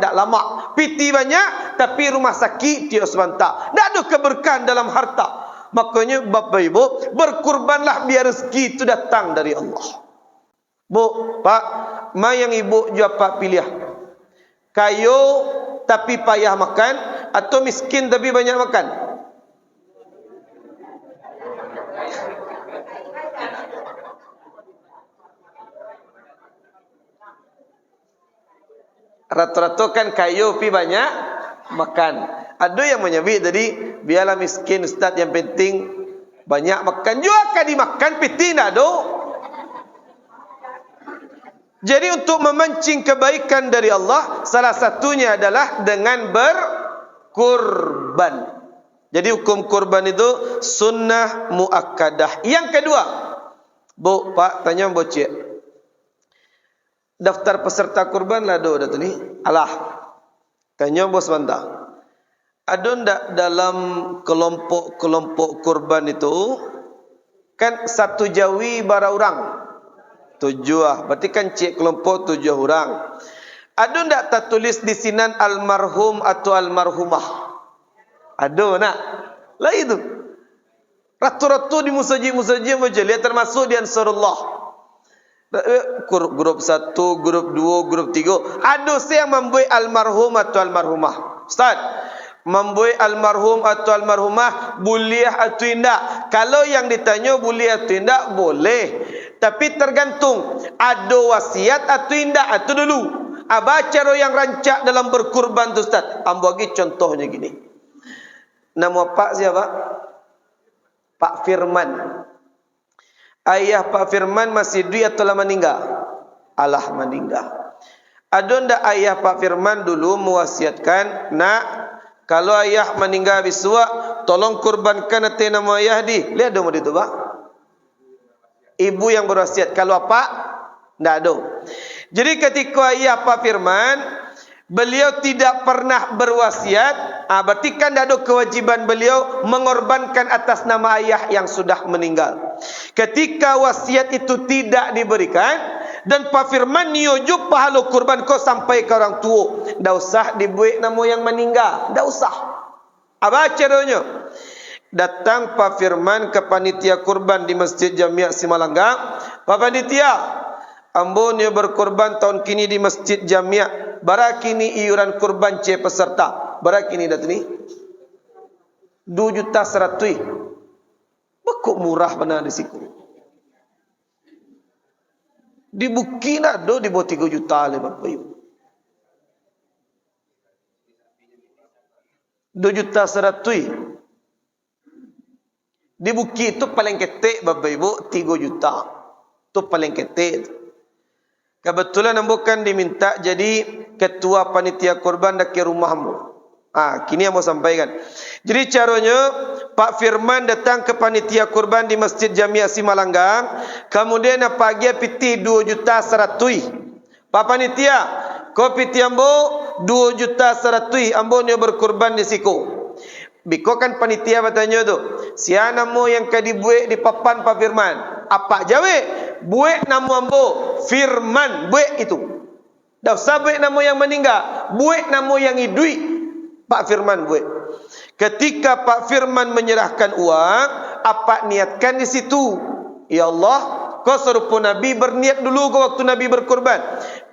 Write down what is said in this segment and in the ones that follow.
tak lama. Piti banyak, tapi rumah sakit tiada sebentar. Tak ada keberkahan dalam harta. Makanya Bapak Ibu, berkurbanlah biar rezeki itu datang dari Allah. Bu, Pak, ma yang ibu jawab Pak pilih. Kayu tapi payah makan, atau miskin tapi banyak makan? Rata-rata kan kayu pi banyak makan. Ada yang menyebut tadi, biarlah miskin Ustaz, yang penting banyak makan. Juga akan dimakan, piti nak do. Jadi untuk memancing kebaikan dari Allah, salah satunya adalah dengan berkurban. Jadi hukum kurban itu sunnah muakkadah. Yang kedua, Bu, Pak, tanya Bu Cik. Daftar peserta kurban lah do dah tu ni. Alah. Tanya bos sebentar. Ada ndak dalam kelompok-kelompok kurban itu kan satu jawi bara orang? 7 ah. Berarti kan cik kelompok 7 orang. Ada ndak tertulis di sinan almarhum atau almarhumah? Ada nak? Lah itu. Ratu-ratu di musajid-musajid macam lihat termasuk di Ansarullah. Grup 1, grup 2, grup 3. Ada saya membuat almarhum atau almarhumah. Ustaz, membuat almarhum atau almarhumah boleh atau tidak? Kalau yang ditanya boleh atau tidak, boleh. Tapi tergantung ada wasiat atau tidak atau dulu. Apa cara yang rancak dalam berkurban tu Ustaz? Ambo bagi contohnya gini. Nama Pak siapa? Pak Firman. Ayah Pak Firman masih hidup atau telah meninggal? Alah meninggal. Ada ndak ayah Pak Firman dulu mewasiatkan, nak, kalau ayah meninggal biswa, tolong kurbankan atas nama ayah di. Lihat dong itu Pak. Ibu yang berwasiat. Kalau apa? Ndak ada. Jadi ketika ayah Pak Firman, beliau tidak pernah berwasiat, berarti kan tidak ada kewajiban beliau mengorbankan atas nama ayah yang sudah meninggal. Ketika wasiat itu tidak diberikan, dan Pak Firman niujuk pahala kurban kau sampai ke orang tua, tidak usah dibuat nama yang meninggal, tidak usah. Apa caranya? Datang Pak Firman ke panitia kurban di Masjid Jamiah Simalanggang. Pak Panitia, ambo ni berkurban tahun kini di Masjid Jamiah. Barakini iuran kurban C peserta. Barakini dah ni 2.100.000. Bekuk murah benar di situ. Di Bukit nak do di bawah 3 juta le Bapak Ibu. 2.100.000. Di Bukit itu paling ketek Bapak Ibu 3 juta. Itu paling ketek. Kebetulan bukan diminta jadi ketua panitia kurban dekat rumahmu. Kini yang mau sampaikan. Jadi caranya Pak Firman datang ke panitia kurban di Masjid Jamiah Simalanggang. Kemudian pagi piti 2.100.000. Pak Panitia, kau piti ambo 2.100.000. Ambo ni berkurban di siku. Biko kan panitia bertanya tu, siapa nama yang kau dibuat di papan Pak Firman? Apa jawab? Buat nama ambo Firman, buat itu. Dah usah buat nama yang meninggal, buat nama yang hidup. Pak Firman buat. Ketika Pak Firman menyerahkan uang, apa niatkan di situ? Ya Allah, kau serupa Nabi berniat dulu kau waktu Nabi berkorban.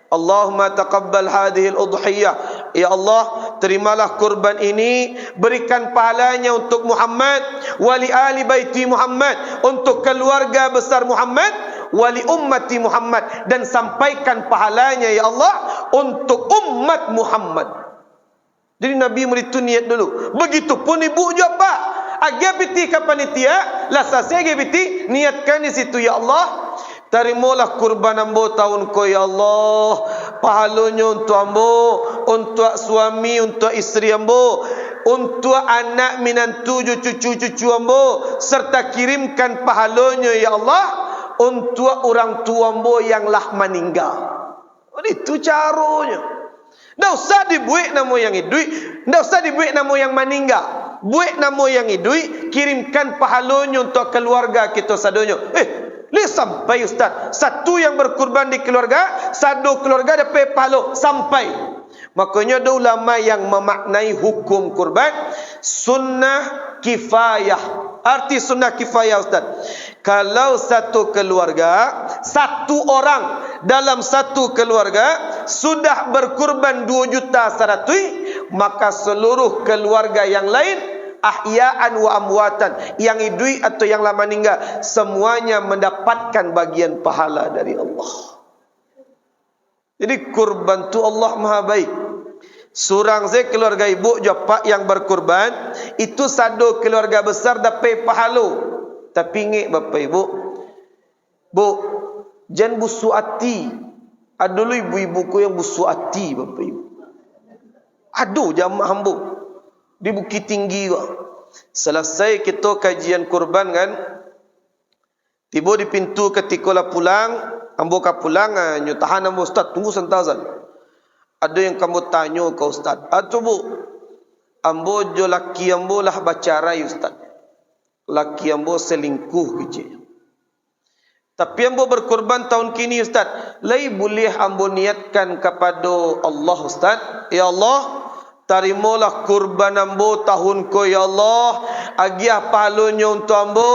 Allahumma taqabbal hadhil udhiyah. Ya Allah, terimalah kurban ini, berikan pahalanya untuk Muhammad, wali ali baiti Muhammad, untuk keluarga besar Muhammad, wali ummati Muhammad, dan sampaikan pahalanya ya Allah untuk umat Muhammad. Jadi Nabi meritu niat dulu. Begitupun ibu juga Pak. Agar piti ke panitia, lasasnya agar piti niatkan di situ ya Allah. Terimalah kurban ambo tahun ko ya Allah. Pahalanya untuk ambo, untuk suami, untuk isteri ambo, untuk anak minantu cucu-cucu ambo, serta kirimkan pahalanya ya Allah untuk orang tua ambo yang lah meninggal. Itu caranya. Tak usah dibuat nama yang hidup, tak usah dibuat nama yang meninggal. Buat nama yang hidup, kirimkan pahalanya untuk keluarga kita sadonya. Lihat sampai Ustaz, satu yang berkurban di keluarga, satu keluarga dapat pahala sampai. Makanya ada ulama yang memaknai hukum kurban sunnah kifayah. Arti sunnah kifayah, Ustaz, kalau satu keluarga, satu orang dalam satu keluarga sudah berkurban 2 juta saratui, maka seluruh keluarga yang lain, ahya'an wa amwatan, yang hidup atau yang lama meninggal, semuanya mendapatkan bagian pahala dari Allah. Jadi kurban tu Allah maha baik. Surang saya keluarga ibu japa yang berkurban, itu sado keluarga besar dapat pahala. Tapi ingat Bapak Ibu, Bu, jangan busuk hati. Ada dulu ibu-ibuku yang busuk hati, Bapak Ibu. Aduh, jamaah hamba di Bukit Tinggi kok. Selesai kita kajian kurban kan, tiba di pintu ketika lah pulang, ambo ka pulang, nyutahan ambo, Ustaz, tunggu sentazan. Ada yang kamu tanya ke Ustaz. Atu Bu, ambo jo laki ambo lah bacarai Ustaz. Laki ambo selingkuh gitu. Tapi ambo berkurban tahun kini Ustaz. Lai boleh ambo niatkan kepada Allah Ustaz. Ya Allah, tarimalah kurban ambo tahun ko ya Allah. Agiah pahalanya untuk ambo,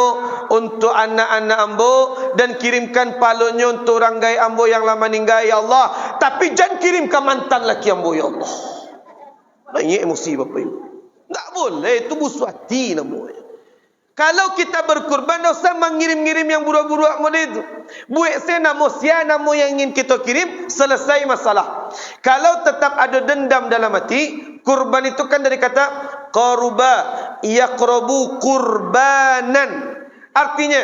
untuk anak-anak ambo, dan kirimkan pahalanya untuk orang gai ambo yang lama meninggal ya Allah. Tapi jangan kirim ke mantan laki ambo ya Allah. Banyak emosi Bapak Ibu. Tak boleh, itu busuk hati namanya. Kalau kita berkurban, tak usah mengirim-ngirim yang budak-budak model itu. Buat saya nama yang ingin kita kirim, selesai masalah. Kalau tetap ada dendam dalam hati, kurban itu kan dari kata qaruba yaqrabu kurbanan. Artinya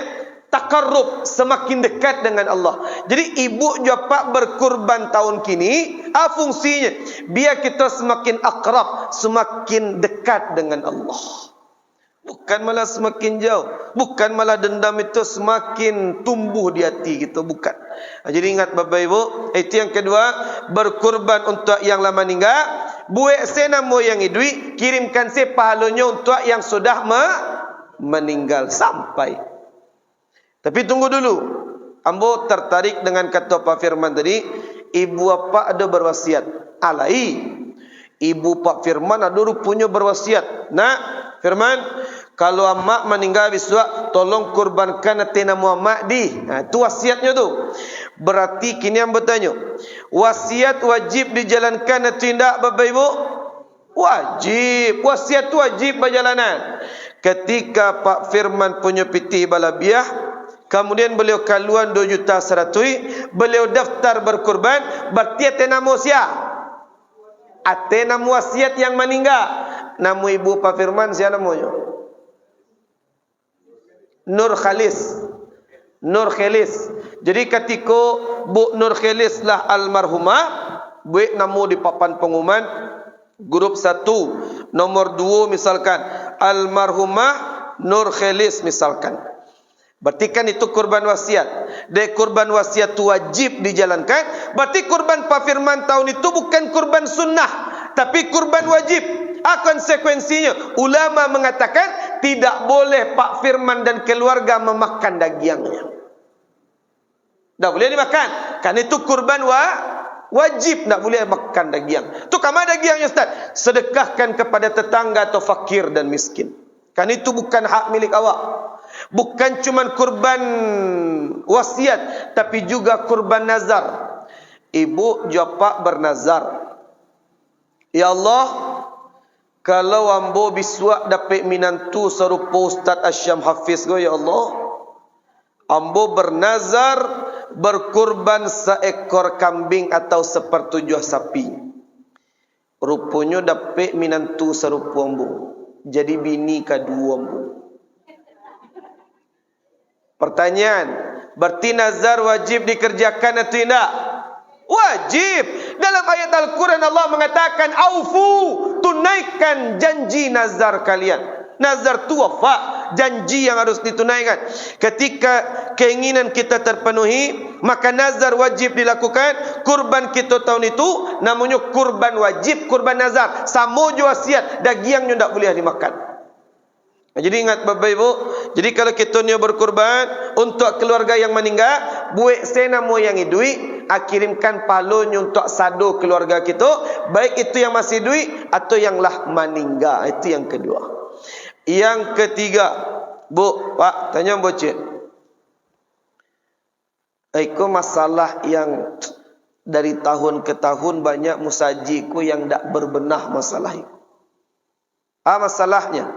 takarrub, semakin dekat dengan Allah. Jadi ibu japa berkurban tahun kini, fungsinya biar kita semakin akrab, semakin dekat dengan Allah. Bukan malah semakin jauh. Bukan malah dendam itu semakin tumbuh di hati kita. Bukan. Jadi ingat Bapak Ibu, itu yang kedua, berkurban untuk yang lama meninggal. Buat saya nama yang hidup, kirimkan saya pahalanya untuk yang sudah meninggal sampai. Tapi tunggu dulu. Ambo tertarik dengan kata Pak Firman tadi, ibu apa ada berwasiat. Alai, ibu Pak Firman ada rupanya berwasiat. Nah, Firman, kalau amak meninggal besok, tolong kurbankan hati nama amak di. Nah, itu wasiatnya tu. Berarti kini yang bertanya, wasiat wajib dijalankan atau tidak Bapak Ibu? Wajib. Wasiat tu wajib berjalanan. Ketika Pak Firman punya piti balabiah, kemudian beliau kaluan 2 juta saratui, beliau daftar berkurban, berarti hati nama siapa? Hati nama wasiat yang meninggal. Nama ibu Pak Firman siapa namanya? Nur Khalis. Nur Khalis. Jadi ketika Bu Nur Khalis lah almarhumah, buat nama di papan pengumuman grup 1, nomor 2 misalkan almarhumah Nur Khalis misalkan. Berarti kan itu kurban wasiat. Dan kurban wasiat itu wajib dijalankan. Berarti kurban Pak Firman tahun itu bukan kurban sunnah, tapi kurban wajib. Konsekuensinya ulama mengatakan tidak boleh Pak Firman dan keluarga memakan dagingnya. Tak boleh dimakan. Karena itu kurban wajib, tak boleh makan daging. Itu kemana dagingnya Ustaz? Sedekahkan kepada tetangga atau fakir dan miskin. Karena itu bukan hak milik awak. Bukan cuma kurban wasiat, tapi juga kurban nazar. Ibu japa bernazar, ya Allah, kalau ambo biswa dapat minantu serupa Ustaz Asyam Hafiz go, ya Allah, ambo bernazar berkurban seekor kambing atau 1/7 sapi. Rupanya dapat minantu serupa ambo, jadi bini kedua ambo. Pertanyaan, berarti nazar wajib dikerjakan atau tidak? Wajib. Dalam ayat Al-Quran Allah mengatakan, aufu, tunaikan janji nazar kalian. Nazar tu wafa, janji yang harus ditunaikan. Ketika keinginan kita terpenuhi, maka nazar wajib dilakukan. Kurban kita tahun itu namanya kurban wajib, kurban nazar. Sama je wasiat, dagingnya tak boleh dimakan. Jadi ingat Bapak Ibu, jadi kalau kita ni berkurban untuk keluarga yang meninggal, buik sena moyang duit, kirimkan palonyo untuk sado keluarga kita, baik itu yang masih duit atau yang lah meninggal. Itu yang kedua. Yang ketiga, Bu, Pak, tanya bocil. Itu masalah yang dari tahun ke tahun banyak musajiku yang tak berbenah masalah itu. Masalahnya,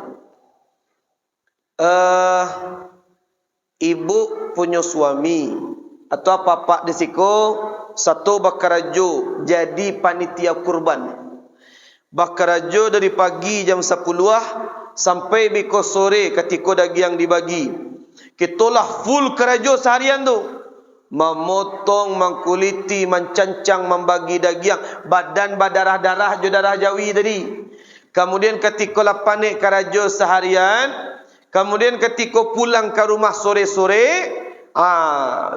ibu punya suami atau bapak di siko satu bakarajo jadi panitia kurban. Bakarajo dari pagi jam 10 sampai biko sore ketika daging dibagi. Kitalah full kerajo seharian tu. Memotong, mengkuliti, mencancang, membagi daging, badan berdarah-darah jo darah Jawi tadi. Kemudian ketika panik kerajo seharian, kemudian ketika pulang ke rumah sore-sore,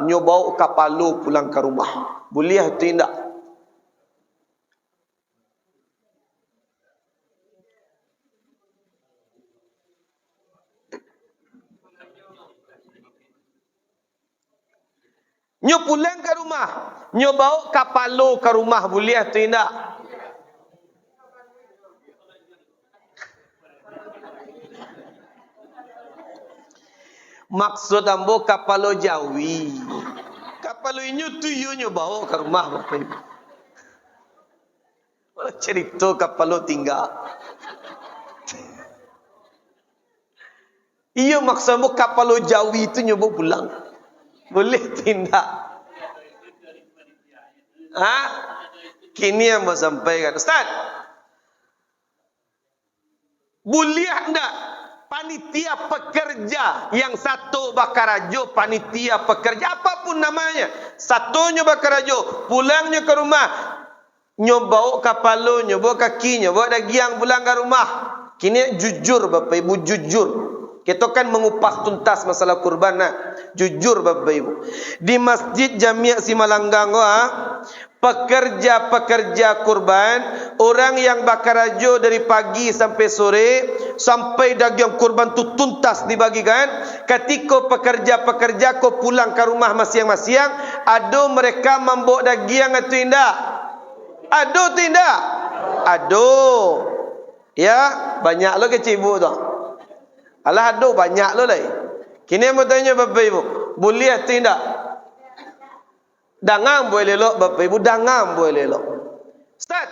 nyo bawa kapalo pulang ke rumah. Boleh tidak? Nyo pulang ke rumah, nyo bawa kapalo ke rumah, boleh tidak? Maksud ambo kapalo Jawi. Kapalo inyo tuyo nyo bawa ke rumah Bapak Ibu. Malah cerita kapalo tinggal. Iya maksud ambo kapalo Jawi itu nyo bawa pulang. Boleh tidak? Kini yang mau sampaikan Ustaz, boleh tidak panitia pekerja yang satu bakarajo, panitia pekerja apapun namanya, satunya bakarajo, pulangnya ke rumah, nyobau kapalo, nyobau kakinya, bawa daging pulang ke rumah. Kini jujur Bapak Ibu, jujur. Kita kan mengupas tuntas masalah kurban. Jujur Bapak Ibu. Di Masjid Jami' Simalanggang, pekerja-pekerja kurban, orang yang bakarajo dari pagi sampai sore, sampai daging kurban tu tuntas dibagikan. Ketika pekerja-pekerja ko pulang ke rumah masing-masing, ada mereka membawa daging atau tidak? Ada tidak? Ada. Ya, banyak lo kecibu tu. Alah ada banyak lo lah. Kini mau tanya Bapak Ibu, boleh atau tidak? Dangang boleh lelok Bapak Ibu, dangang boleh lelok. Ustaz,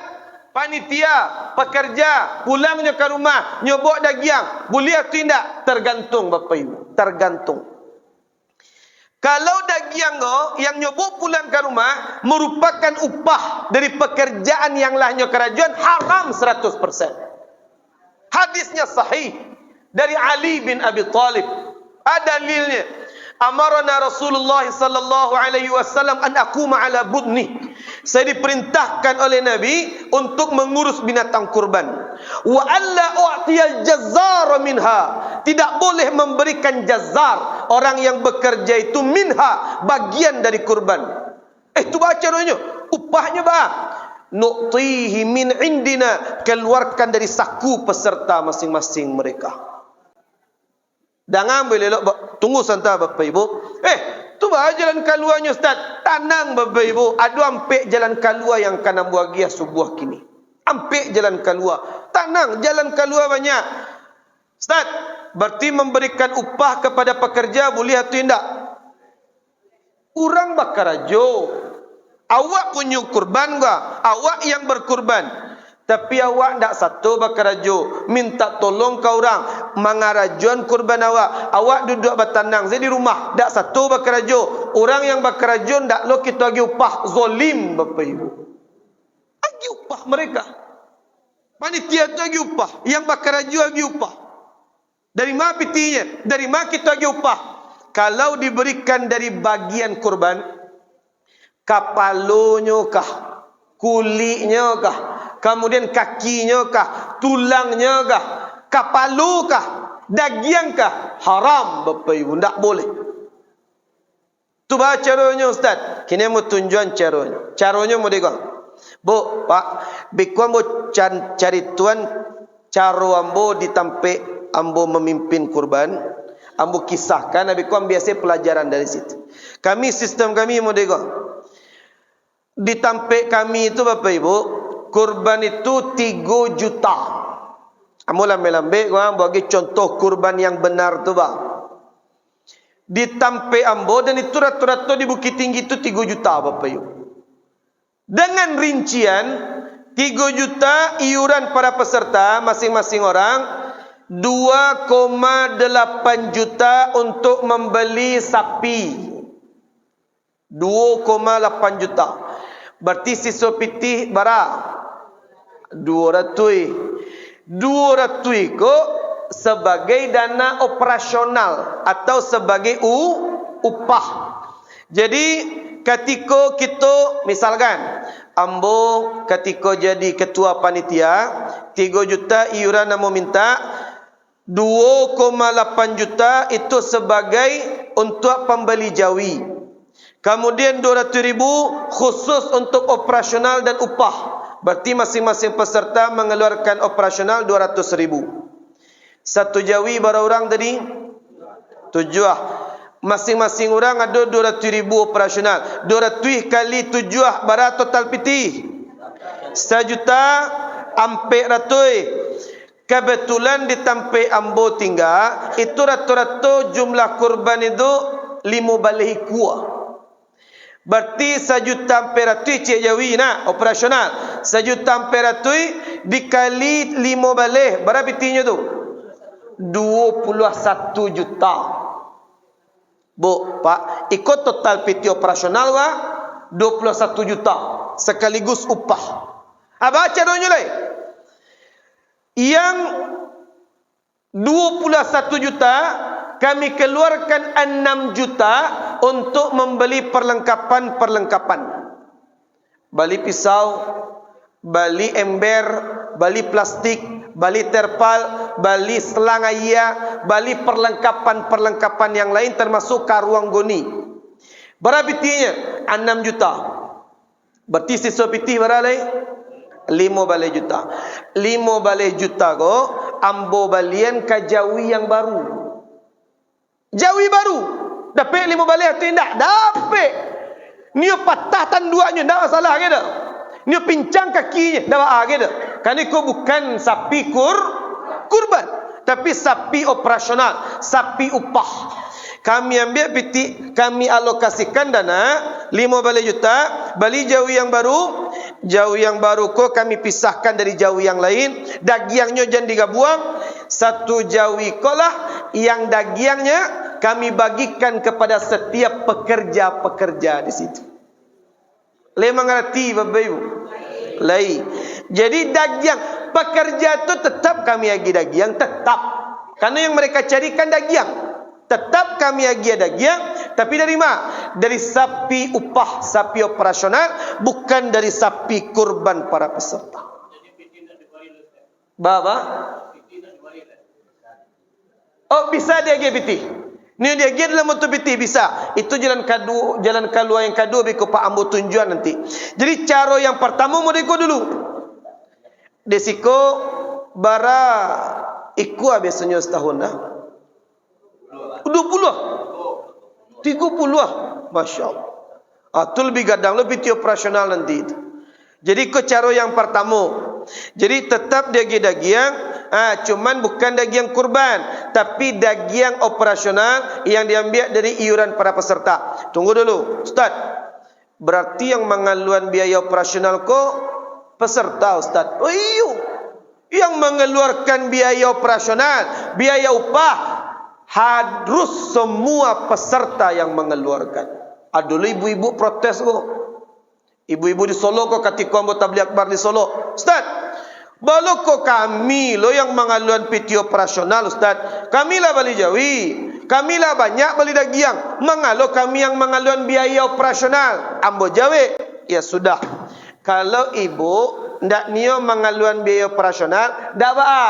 panitia, pekerja, pulangnya ke rumah, nyobok daging, boleh atau tidak? Tergantung Bapak Ibu, tergantung. Kalau daging yang nyobok pulang ke rumah merupakan upah dari pekerjaan yang lahnya kerajaan, haram 100%. Hadisnya sahih dari Ali bin Abi Talib. Ada dalilnya. Amarana Rasulullah sallallahu alaihi wasallam an aquma ala budni. Saya diperintahkan oleh Nabi untuk mengurus binatang kurban. Wa alla u'tiyal jazzar minha. Tidak boleh memberikan jazzar, orang yang bekerja itu, minha, bagian dari kurban. Itu baca caranya. Upahnya bah. Nu'tihi min indina, keluarkan dari saku peserta masing-masing mereka. Jangan boleh tunggu santai Bapak Ibu. Tu bah jalan keluarnya Ustaz. Tanang Bapak Ibu. Ada ampek jalan keluar yang kanan buagia subuh kini. Ampek jalan keluar. Tanang jalan keluar banyak. Ustaz, berarti memberikan upah kepada pekerja boleh atau tidak? Urang bakarajo. Awak punya kurban gak? Awak yang berkurban. Tapi awak tak satu bakarajo, minta tolong ke orang mengarajuan kurban awak. Awak duduk bertanang saya di rumah, tak satu bakarajo. Orang yang bakarajo tak lo kita bagi upah, zolim Bapak Ibu. Bagi upah mereka. Panitia tu bagi upah, yang bakarajo bagi upah. Dari mana pitinya? Dari mana kita bagi upah? Kalau diberikan dari bagian kurban, kapalonya kah? Kulitnya kah? Kemudian kakinya kah? Tulangnya kah? Kapalu kah? Daging kah? Haram Bapak Ibu, tak boleh. Tu baca caranya Ustaz. Kini mau tunjuan caranya. Caranya mau dengar. Bu, Pak, bikuan mau cari tuan cara ambo ditampik ambo memimpin kurban. Ambo kisahkan, bikuan biasa pelajaran dari situ. Kami sistem kami modega. Di tampek kami itu Bapak Ibu, kurban itu 3 juta. Amu lambe-lambe gua bagi contoh kurban yang benar tu bang. Di tampek Ambo dan itu rata-rata di Bukit Tinggi itu 3 juta Bapak Ibu. Dengan rincian 3 juta iuran para peserta masing-masing orang, 2,8 juta untuk membeli sapi. 2,8 juta. Berarti siswa pitih bara 200 ko sebagai dana operasional atau sebagai upah. Jadi ketika kita misalkan Ambo ketika jadi ketua panitia 3 juta iuran Ambo minta 2,8 juta itu sebagai untuk pembeli jawi. Kemudian 200.000 khusus untuk operasional dan upah. Berarti masing-masing peserta mengeluarkan operasional 200.000. Satu jawi berapa orang tadi? 7. Masing-masing orang ada 200.000 operasional. 200 kali 7 berapa total piti? 1 juta 400. Kebetulan di Tampek Ambo tinggal, itu rata-rata jumlah kurban itu 5 balih kuah. Berarti 1 juta 400 cik jawi nak operasional. 1 juta 400 dikali 5 balih berapa pitinya tu? 21 juta. Bu, Pak, ikut total piti operasional wa 21 juta sekaligus upah. Apa caranya lai? Yang 21 juta kami keluarkan 6 juta untuk membeli perlengkapan-perlengkapan. Beli pisau, beli ember, beli plastik, beli terpal, beli selang ayah, beli perlengkapan-perlengkapan yang lain termasuk karuang goni. Berapa pitinya? 6 juta. Berarti siswa piti berapa lagi? 5 balai juta. 5 balai juta ko Ambo balian ke jawi yang baru. Jawi baru. Dapat 5 balai tu indah. Dapat. Nio patah tanduaknya, tak masalah ke dah. Nio pincang kakinya, tak masalah ke dah. Kerana kau bukan sapi kurban, tapi sapi operasional, sapi upah. Kami ambil piti, kami alokasikan dana 5 balai juta, beli jawi yang baru. Jawi yang baru ko kami pisahkan dari jawi yang lain. Dagiangnya jangan digabuang. Satu jawi ko lah yang dagiangnya kami bagikan kepada setiap pekerja-pekerja di situ. Le mengerti Bapak Ibu? Lai. Jadi dagiang pekerja tu tetap kami bagi dagiang tetap. Karena yang mereka carikan dagiang. Tetap kami bagi dagiang, tapi dari mana? Dari sapi upah, sapi operasional, bukan dari sapi kurban para peserta. Baba? Oh, bisa dia bagi piti. Ni dia gid dalam bentuk piti bisa. Itu jalan keluar yang kedua biko Pak Ambo tunjuan nanti. Jadi cara yang pertama mau deko dulu. Desiko bara ikua biasanya setahun dah. 20. 30. Masya Allah. Itu lebih gadang, lebih piti operasional nanti itu. Jadi ke cara yang pertama. Jadi tetap dagiang, cuman bukan dagiang kurban, tapi dagiang operasional yang diambil dari iuran para peserta. Tunggu dulu, Ustaz. Berarti yang mengeluarkan biaya operasional ko peserta, Ustaz. Oh iyo. Yang mengeluarkan biaya operasional, biaya upah harus semua peserta yang mengeluarkan. Dulu ibu-ibu protes kok. Ibu-ibu di Solo kok ketika Ambo tabligh akbar di Solo. Ustaz, balu kok kami lo yang mengaluan piti operasional Ustaz. Kami lah beli jawi. Kami lah banyak beli dagiang. Mengalo kami yang mengaluan biaya operasional. Ambo jawe. Ya sudah. Kalau ibu ndak nio mengaluan biaya operasional, dak ba.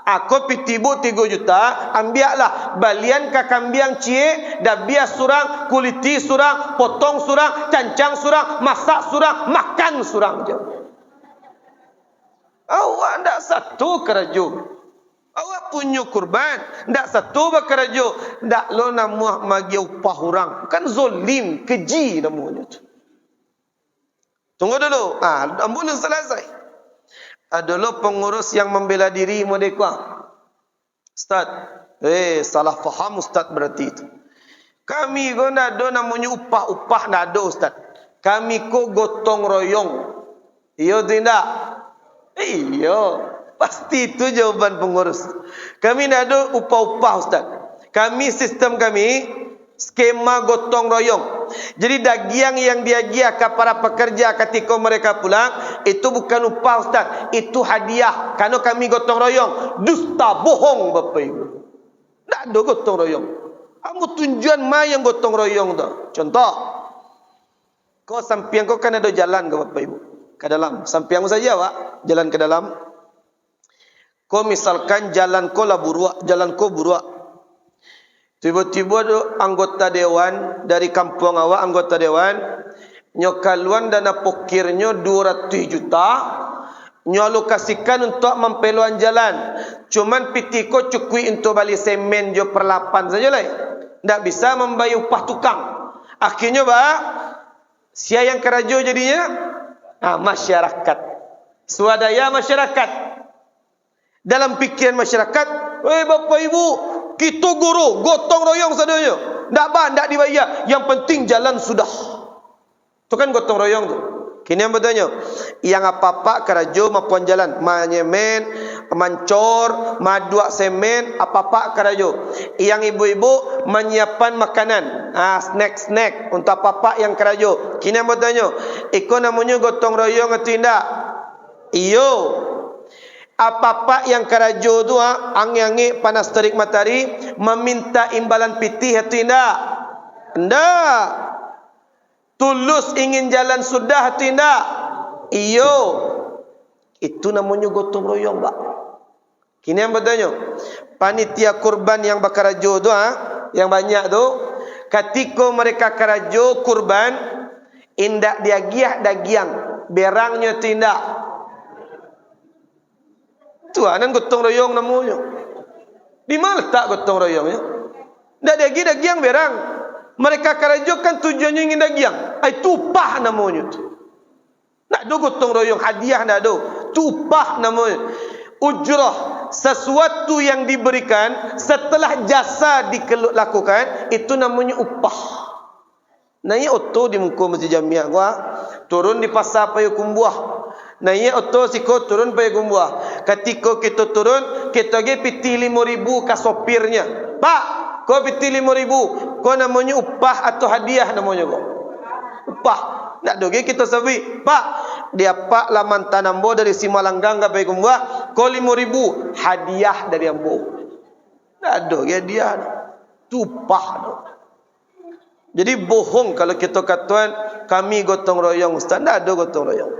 Aku pitibu 3 juta, ambiaklah balian ke kambiang cie, dah bias surang, kuliti surang, potong surang, cancang surang, masak surang, makan surang je. Awak ndak satu keraju. Awak punya kurban, ndak satu bakarajo, ndak lo namuah magi upah orang. Kan zolim, keji namanya tu. Tunggu dulu. Ampun selesai. Ada lo pengurus yang membela diri mereka. Ustaz, salah faham Ustaz berarti itu. Kami ko ndak ada namanya upah ndak ada Ustaz. Kami ko gotong royong. Iya tidak? Iya. Pasti itu jawaban pengurus. Kami tidak ada upah-upah Ustaz. Kami sistem kami skema gotong royong. Jadi dagiang yang diagiah ke para pekerja ketika mereka pulang itu bukan upah Ustaz, itu hadiah. Karena kami gotong royong. Dusta, bohong Bapak Ibu. Tidak ada gotong royong. Kamu tunjuan mai yang gotong royong tu. Contoh, kau sampiang kau kan ada jalan ke Bapak Ibu ke dalam. Sampiang saja Pak, jalan ke dalam. Kau misalkan jalan kau lah buruak, jalan kau buruak. Tiba-tiba ada anggota dewan dari kampung awak, anggota dewan nyokaluan dana pokirnya 200 juta, nyalokasikan untuk mempeluan jalan. Cuman pitiko cukui untuk balik semen jo perlapan saja lah. Tak bisa membayar upah tukang. Akhirnya siapa yang kerajo jadinya? Masyarakat. Swadaya masyarakat. Dalam pikiran masyarakat, Bapak Ibu, kita guru, gotong royong sadanya. Tak dibayar. Yang penting jalan sudah. Itu kan gotong royong tu. Kini yang bertanya, yang apa-apa kerajo mapuan jalan. Manyemen, mancor, maduak semen, apa-apa kerajo. Yang ibu-ibu menyiapkan makanan. Snack-snack untuk apa-apa yang kerajo. Kini yang bertanya, ikut namanya gotong royong atau tidak? Iyo. Apa-apa yang kerajo tu angi-angi panas terik matahari meminta imbalan pitih atau tidak? Tidak. Tulus ingin jalan sudah atau tidak? Iyo. Itu namanya gotong royong, Pak. Kini yang bertanya, panitia kurban yang bakarajo tu yang banyak tu, ketika mereka karajo kurban, indak diagiah dagiang, berangnya tidak. Tuanan gotong royong namanya. Di mana letak gotong royongnya? Tidak dagiang berang. Mereka karajo kan tujuannya ingin dagiang. Itu upah namanya tu. Tak ada gotong royong hadiah, tak ada. Itu upah namanya. Ujrah, sesuatu yang diberikan setelah jasa dilakukan, itu namanya upah. Nanya oto di muka masjid jamiah gua, turun di pasar payung buah. Nanya oto siko turun payung buah. Ketika kita turun, kita ge piti 5.000 ke sopirnya. Pak, kau piti 5.000. Kau namanya upah atau hadiah namanya kau? Upah. Tak ada kita sabi. Pak, dia pak laman tanambo dari Simalanggang ke payung buah. Kau 5.000 hadiah dari ambo. Tak ada hadiah. Itu upah. Jadi bohong kalau kita katakan kami gotong royong Ustaz. Tak ada gotong royong.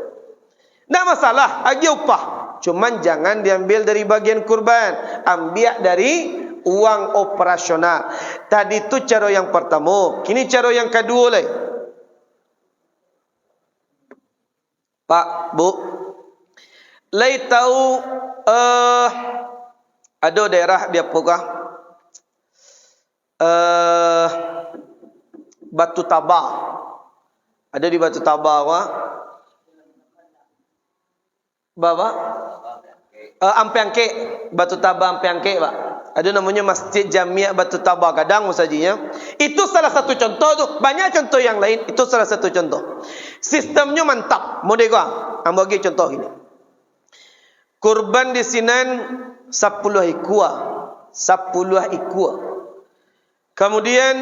Tak masalah, agi upah. Cuman jangan diambil dari bagian kurban. Ambil dari uang operasional. Tadi itu cara yang pertama. Kini cara yang kedua lagi. Pak, Bu, lai tahu ada daerah dia apakah? Batu Tabah. Ada di Batu Tabah apa? Bapa? Ampiangke, Batu Tabah Ampiangke, Pak. Ada namanya Masjid Jamiah Batu Tabah Gadang sajinya. Itu salah satu contoh tu. Banyak contoh yang lain. Itu salah satu contoh. Sistemnya mantap. Mau deka? Ambil bagi contoh ini. Kurban di Sinan 10 ekor. 10 ekor. Kemudian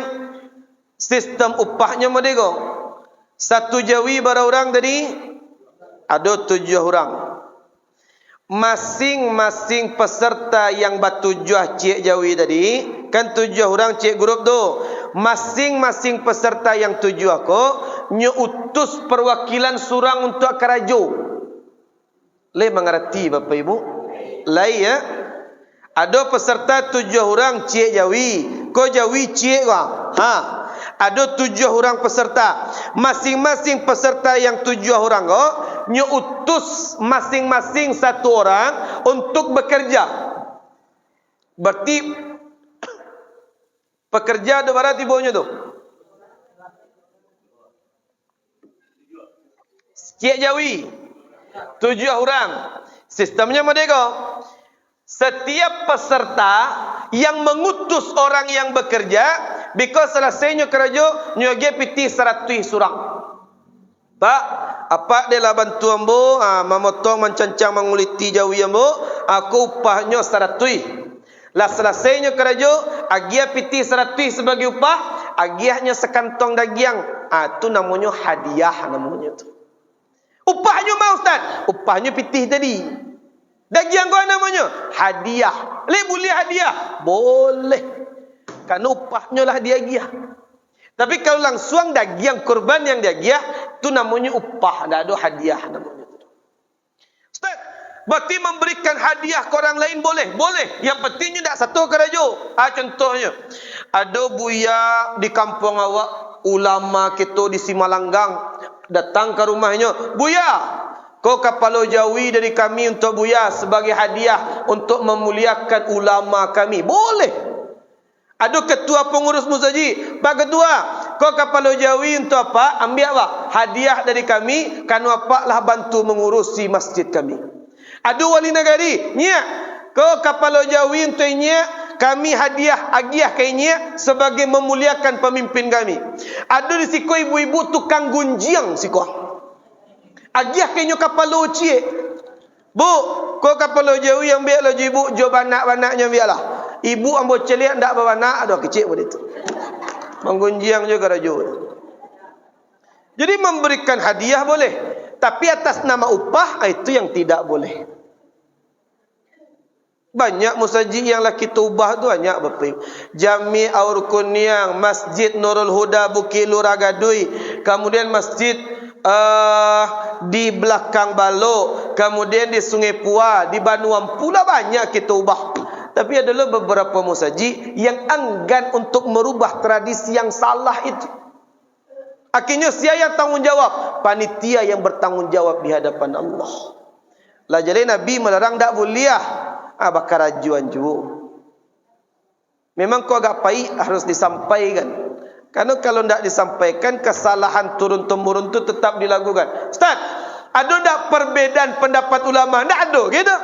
sistem upahnya mau deka? Satu jawi berapa orang tadi? Ada 7 orang. Masing-masing peserta yang bertujuh cik jawi tadi, kan 7 orang cik grup tu. Masing-masing peserta yang 7 aku nyutus perwakilan surang untuk kerajo. Le mengerti Bapak Ibu? Lai ya. Ada peserta 7 orang cik jawi. Ko jawi cik ka? Ada 7 orang peserta. Masing-masing peserta yang 7 orang ko nyutus masing-masing 1 orang untuk bekerja. Berarti pekerja ada barat ibunya tu. Cik Jawi 7 orang. Sistemnya merdeka. Setiap peserta yang mengutus orang yang bekerja, because selesainya kerja, nyuagi piti 100 surang. Tak, apa dia lah bantu ambo, memotong, mencancang, menguliti Jawi ambo, aku upahnya 100. Lah selesainya kerja, agia piti 100 sebagai upah, agiahnya sekantong daging. Tu namanya hadiah namanya tu. Upahnya mau Ustaz? Upahnya pitih tadi. Daging kau namanya? Hadiah. Boleh hadiah? Boleh. Karena upahnya lah dia giah. Tapi kalau langsung daging kurban yang dia giah, itu namanya upah. Tak ada hadiah namanya. Ustaz, berarti memberikan hadiah ke orang lain boleh? Boleh. Yang pentingnya tak satu kerajo. Contohnya, ada buya di kampung awak, ulama kita di Simalanggang, datang ke rumahnya, Buya, kau kapalo Jawi dari kami untuk Buya sebagai hadiah untuk memuliakan ulama kami. Boleh. Ada ketua pengurus musaji, Pak Ketua, kau kapalo Jawi untuk apa? Ambil apa? Hadiah dari kami, kerana apa lah bantu mengurusi masjid kami. Ada wali negari, nyak, kau kapalo Jawi untuk nyak, kami hadiah agiah kainya sebagai memuliakan pemimpin kami. Ada di siko ibu-ibu tukang gunjiang siko. Agiah kainya kapalo cie. Bu, kau kapalo Jawi yang biarlah ibu jo banak-banaknya biarlah. Ibu ambo celik ndak banak ada kecil pun itu. Menggunjiang juga rajo. Jadi memberikan hadiah boleh, tapi atas nama upah itu yang tidak boleh. Banyak musaji yang laki ubah tu banyak Bapak. Jami Aur Kunyang, Masjid Nurul Huda Bukilu Ragadui, kemudian masjid di belakang Balo, kemudian di Sungai Pua, di Banuam pula banyak kita ubah. Tapi adalah beberapa musaji yang enggan untuk merubah tradisi yang salah itu. Akhirnya siapa yang tanggung jawab? Panitia yang bertanggung jawab di hadapan Allah. Lah jadi Nabi melarang tak boleh bakar rajuan juga. Memang kau agak pahit harus disampaikan. Karena kalau tidak disampaikan, kesalahan turun-temurun itu tetap dilakukan. Ustaz, ada tak perbedaan pendapat ulama? Tak ada, gitu.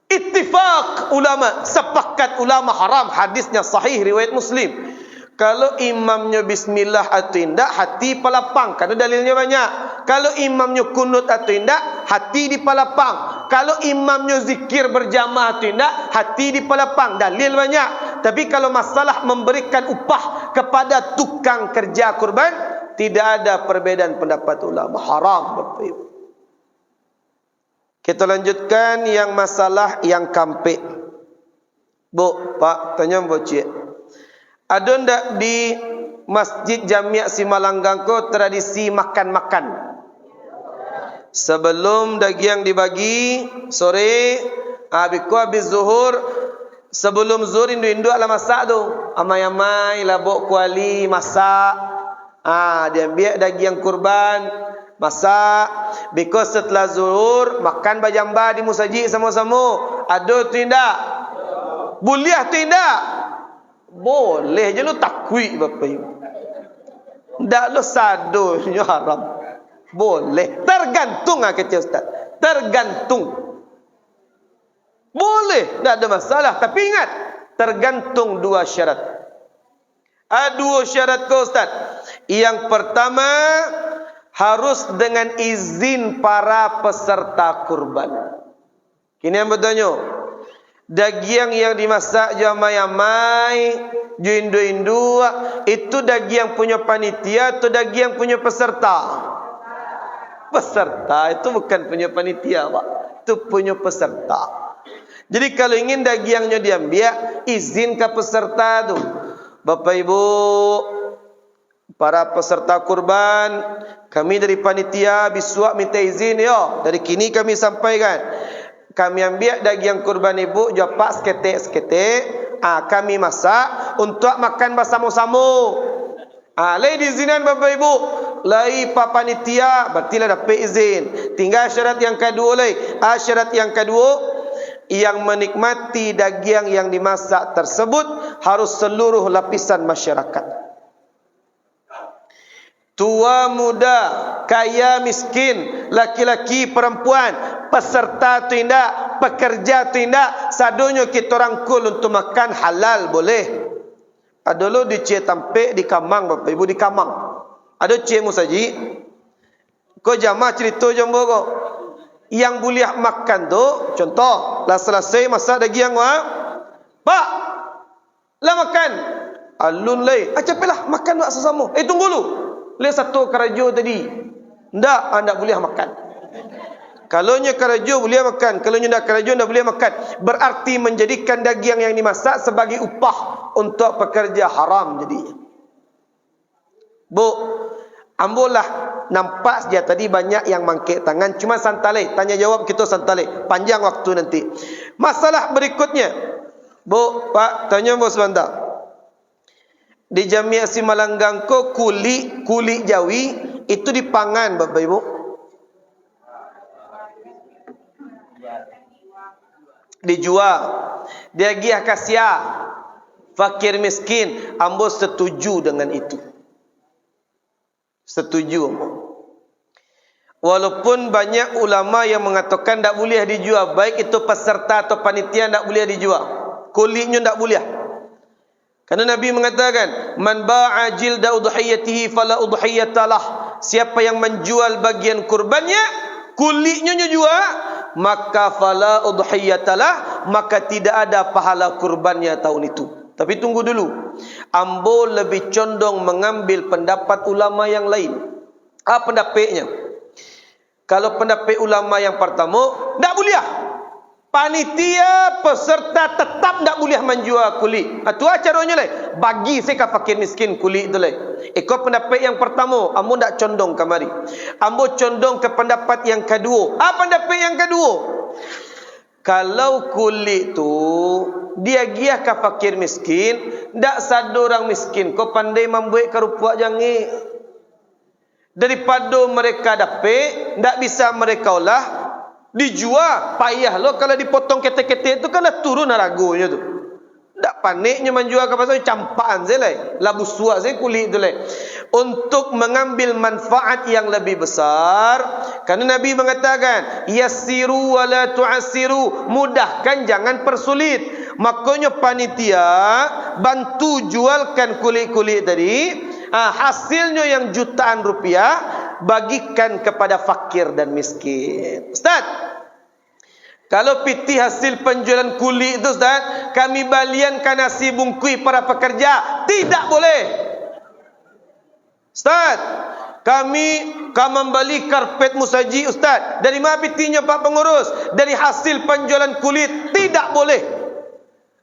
Ittifaq ulama, sepakat ulama haram, hadisnya sahih riwayat Muslim. Kalau imamnya bismillah atau tidak, hati palapang, karena dalilnya banyak. Kalau imamnya kunut atau tidak, hati di palapang. Kalau imamnya zikir berjamaah atau tidak, hati di palapang, dalil banyak. Tapi kalau masalah memberikan upah kepada tukang kerja kurban, tidak ada perbedaan pendapat ulama, haram Bapak Ibu. Kita lanjutkan yang masalah yang kampik. Bu, Pak, tanya Bu Cik. Ada ndak di Masjid Jamiah Simalanggang ko tradisi makan-makan? Sebelum daging dibagi sore, habis zuhur, sebelum zuhur indu-indu ala masak tu. Amai-amai labok kuali masak. Dia ambil daging kurban, masak. Because setelah zuhur makan bajamba di musaji sama-sama. Ada tu tidak? Boleh tu tidak? Boleh je lu takwi Bapak Ibu. Tak lu sadonya haram. Boleh. Tergantung kata Ustaz. Tergantung. Boleh. Tak ada masalah. Tapi ingat. Tergantung dua syarat. Dua syarat kau Ustaz. Yang pertama, harus dengan izin para peserta kurban. Kini yang bertanya. Daging yang dimasak jamai-jamai, indu-indu, itu daging punya panitia atau daging punya peserta? Peserta, itu bukan punya panitia, Pak. Itu punya peserta. Jadi kalau ingin dagingnya diambil, izin ke peserta tu. Bapak Ibu, para peserta kurban, kami dari panitia Biswak minta izin ya. Dari kini kami sampaikan. Kami ambil daging kurban ibu, japak seketik-seketik. Kami masak untuk makan bersama-sama. Lai diizinan Bapak Ibu. Lai pak panitia, berarti lah dapat izin. Tinggal syarat yang kedua lai. Syarat yang kedua, yang menikmati daging yang dimasak tersebut harus seluruh lapisan masyarakat. Tua muda, kaya miskin, laki-laki perempuan, peserta tu indak, pekerja tu indak, sadonyo kita rangkul untuk makan halal boleh. Ada lo di Cie Tampek di Kamang, Bapak Ibu, di Kamang. Ada Cie Musaji. Kau jamaah cerita jombo kau. Yang boleh makan tu, contoh, lah selesai masak daging wah. Pak, lah makan. Alun lai. Capelah makan wak sesama. Tunggu lu. Lihat satu kerajo tadi. Ndak, anda boleh makan. Kalau nya kerajo boleh makan, kalau nya ndak kerajo ndak boleh makan. Berarti menjadikan daging yang dimasak sebagai upah untuk pekerja haram jadi. Bu, ambolah nampak saja tadi banyak yang mangkit tangan, cuma santalai, tanya jawab kita santalai, panjang waktu nanti. Masalah berikutnya. Bu, Pak, tanya bos sebentar. Di Jamiah Simalanggang ko kuli Jawi itu dipangan Bapak Ibu. Dijual. Dia giah kasia. Fakir miskin, ambo setuju dengan itu. Setuju ambo. Walaupun banyak ulama yang mengatakan tak boleh dijual, baik itu peserta atau panitia tak boleh dijual. Kulitnya tak boleh. Karena Nabi mengatakan, man ba'a jilda udhiyatihi fala udhiyatalah. Siapa yang menjual bagian kurbannya, kulitnya jual, maka fala udhiyatalah, maka tidak ada pahala kurbannya tahun itu. Tapi tunggu dulu. Ambo lebih condong mengambil pendapat ulama yang lain. Pendapatnya. Kalau pendapat ulama yang pertama, tak boleh. Panitia peserta tetap tak boleh menjual kulit. Itu caranya lah. Bagi saya ke fakir miskin kulit itu lah. Ikut pendapat yang pertama, ambo tak condong ke mari. Ambo condong ke pendapat yang kedua. Pendapat yang kedua. Kalau kulit tu dia giah ke fakir miskin, tak satu orang miskin kau pandai membuat kerupuak jangi. Daripada mereka dapat, tak bisa mereka olah, dijual. Payah lo kalau dipotong ketek-ketek itu kan dah turun haragonya tu. Tak paniknya menjual ke pasar, campaan saya lah. Labu suak saya kulit tu lah. Untuk mengambil manfaat yang lebih besar. Karena Nabi mengatakan, yassiru wa la tu'assiru. Mudahkan, jangan persulit. Makanya panitia bantu jualkan kulit-kulit tadi. Hasilnya yang jutaan rupiah bagikan kepada fakir dan miskin. Ustaz, kalau piti hasil penjualan kulit itu Ustaz, kami baliankan nasi bungkui para pekerja, tidak boleh. Ustaz, kami membeli karpet musaji Ustaz, dari mana pitinya Pak Pengurus? Dari hasil penjualan kulit, tidak boleh.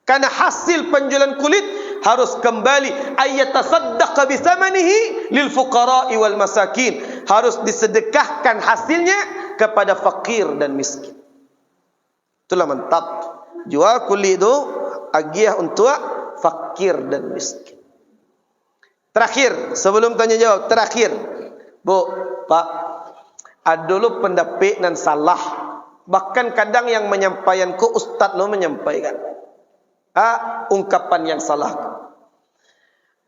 Karena hasil penjualan kulit harus kembali ayatasaddaqa bisamanihi lil fuqara'i wal masakin. Harus disedekahkan hasilnya kepada fakir dan miskin. Itulah mantap. Jual kulit itu agiah untuk fakir dan miskin. Terakhir, sebelum tanya jawab, terakhir. Bu, Pak, ada dulu pendapat dan salah. Bahkan kadang yang menyampaikan ku ustaz lo menyampaikan. Ungkapan yang salah.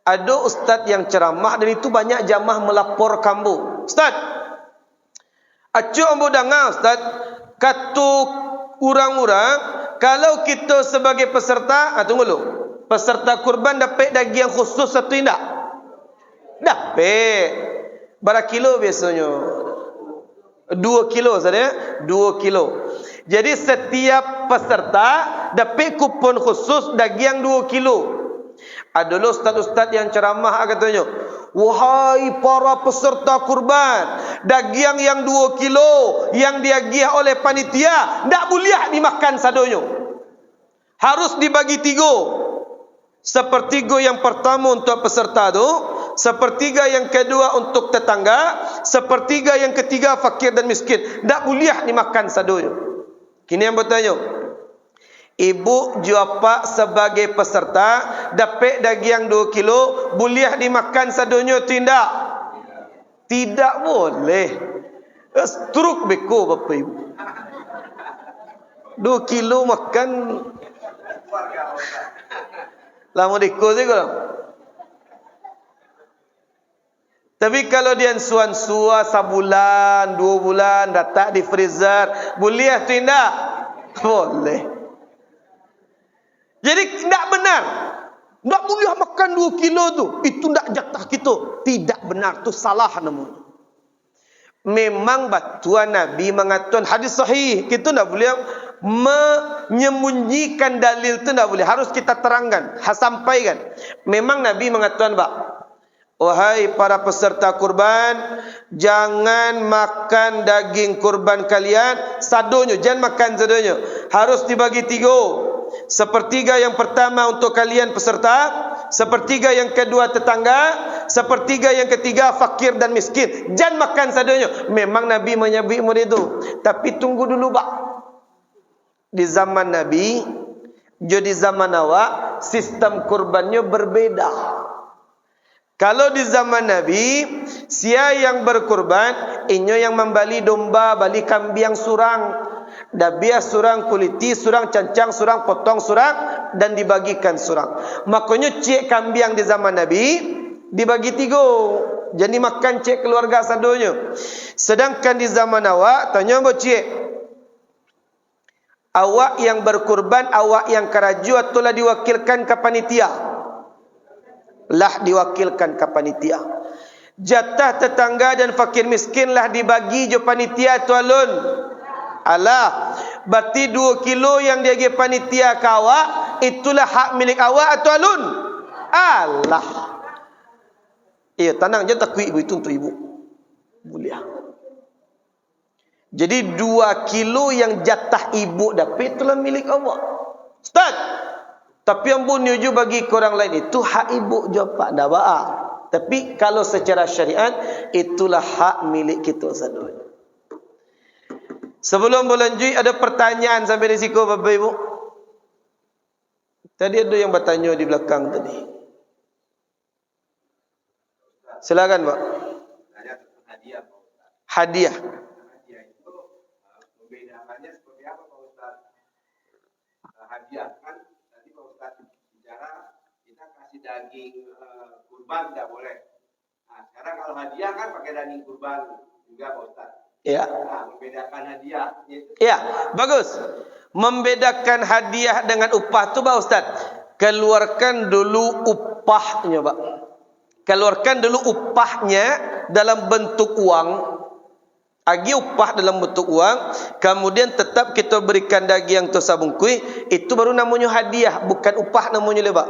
Ada ustaz yang ceramah dan itu banyak jamaah melapor kamu. Ustaz, acu ambo dengar Ustaz, kata orang-orang kalau kita sebagai peserta, tunggu dulu. Peserta kurban dapat daging khusus satu indak? Dapat. Berapa kilo biasanya? 2 kilo saja, 2 kilo. Jadi setiap peserta dapat kupon khusus daging 2 kilo. Ada lo ustaz-ustaz yang ceramah katanya, wahai para peserta kurban, daging yang 2 kilo yang diagiah oleh panitia tak boleh dimakan sadonyo. Harus dibagi 3. Sepertiga yang pertama untuk peserta tu, sepertiga yang kedua untuk tetangga, sepertiga yang ketiga fakir dan miskin. Tak boleh dimakan sadonyo. Kini yang bertanya, ibu jawab sebagai peserta dapat daging 2 kilo boleh dimakan sadonyo tidak? Tidak boleh. Struk beko Bapak Ibu. 2 kilo makan. Lama dikut juga. Tapi kalau dia suan-sua sebulan, 2 bulan, letak di freezer, boleh tu indah? Boleh. Jadi tidak benar. Tak boleh makan 2 kilo tu. Itu tak jatah kita. Tidak benar. Tu salah namanya. Memang batuan Nabi mengatakan hadis sahih. Kita tak boleh menyembunyikan dalil tu, tak boleh. Harus kita terangkan. Sampaikan. Memang Nabi mengatakan, wahai para peserta kurban, jangan makan daging kurban kalian sadonyo, jangan makan sadonyo. Harus dibagi 3. Sepertiga yang pertama untuk kalian peserta, sepertiga yang kedua tetangga, sepertiga yang ketiga fakir dan miskin. Jangan makan sadonyo. Memang Nabi menyebut itu. Tapi tunggu dulu, Pak. Di zaman Nabi, jadi zaman awak, sistem kurbannya berbeda. Kalau di zaman Nabi, sia yang berkurban, inyo yang membeli domba, beli kambing surang. Dabia surang kuliti, surang cancang, surang potong, surang, dan dibagikan surang. Makanya cek kambing di zaman Nabi, dibagi 3. Jadi makan cek keluarga sadonya. Sedangkan di zaman awak, tanya apa cek? Awak yang berkurban, awak yang keraju, atulah diwakilkan ke panitia. Lah diwakilkan ke panitia. Jatah tetangga dan fakir miskin lah dibagi je panitia tu alun. Alah, berarti 2 kilo yang dia bagi panitia ke awak, itulah hak milik awak atau alun. Alah. Tenang je, takui ibu itu untuk ibu. Boleh. Jadi 2 kilo yang jatah ibu dapat, itulah milik awak. Ustaz, tapi yang pun nyuju bagi korang lain, itu hak ibu jawab dah ba'a. Tapi kalau secara syariat, itulah hak milik kita sadonya. Sebelum berlanjut, ada pertanyaan sampai di situ, Bapak Ibu? Tadi ada yang bertanya di belakang tadi. Silakan, Pak. Hadiah. Hadiah itu membedakannya seperti apa, Pak Ustaz? Hadiah kan tadi Pak Ustaz bicara kita kasih daging kurban tidak boleh. Nah, sekarang kalau hadiah kan pakai daging kurban juga, Pak Ustaz. Ya. Nah, membedakan hadiah. Ya, bagus. Membedakan hadiah dengan upah tu, Pak Ustaz. Keluarkan dulu upahnya, Pak. Keluarkan dulu upahnya dalam bentuk uang. Agi upah dalam bentuk uang, kemudian tetap kita berikan daging yang tersabungkui, itu baru namanya hadiah, bukan upah namanya, Pak.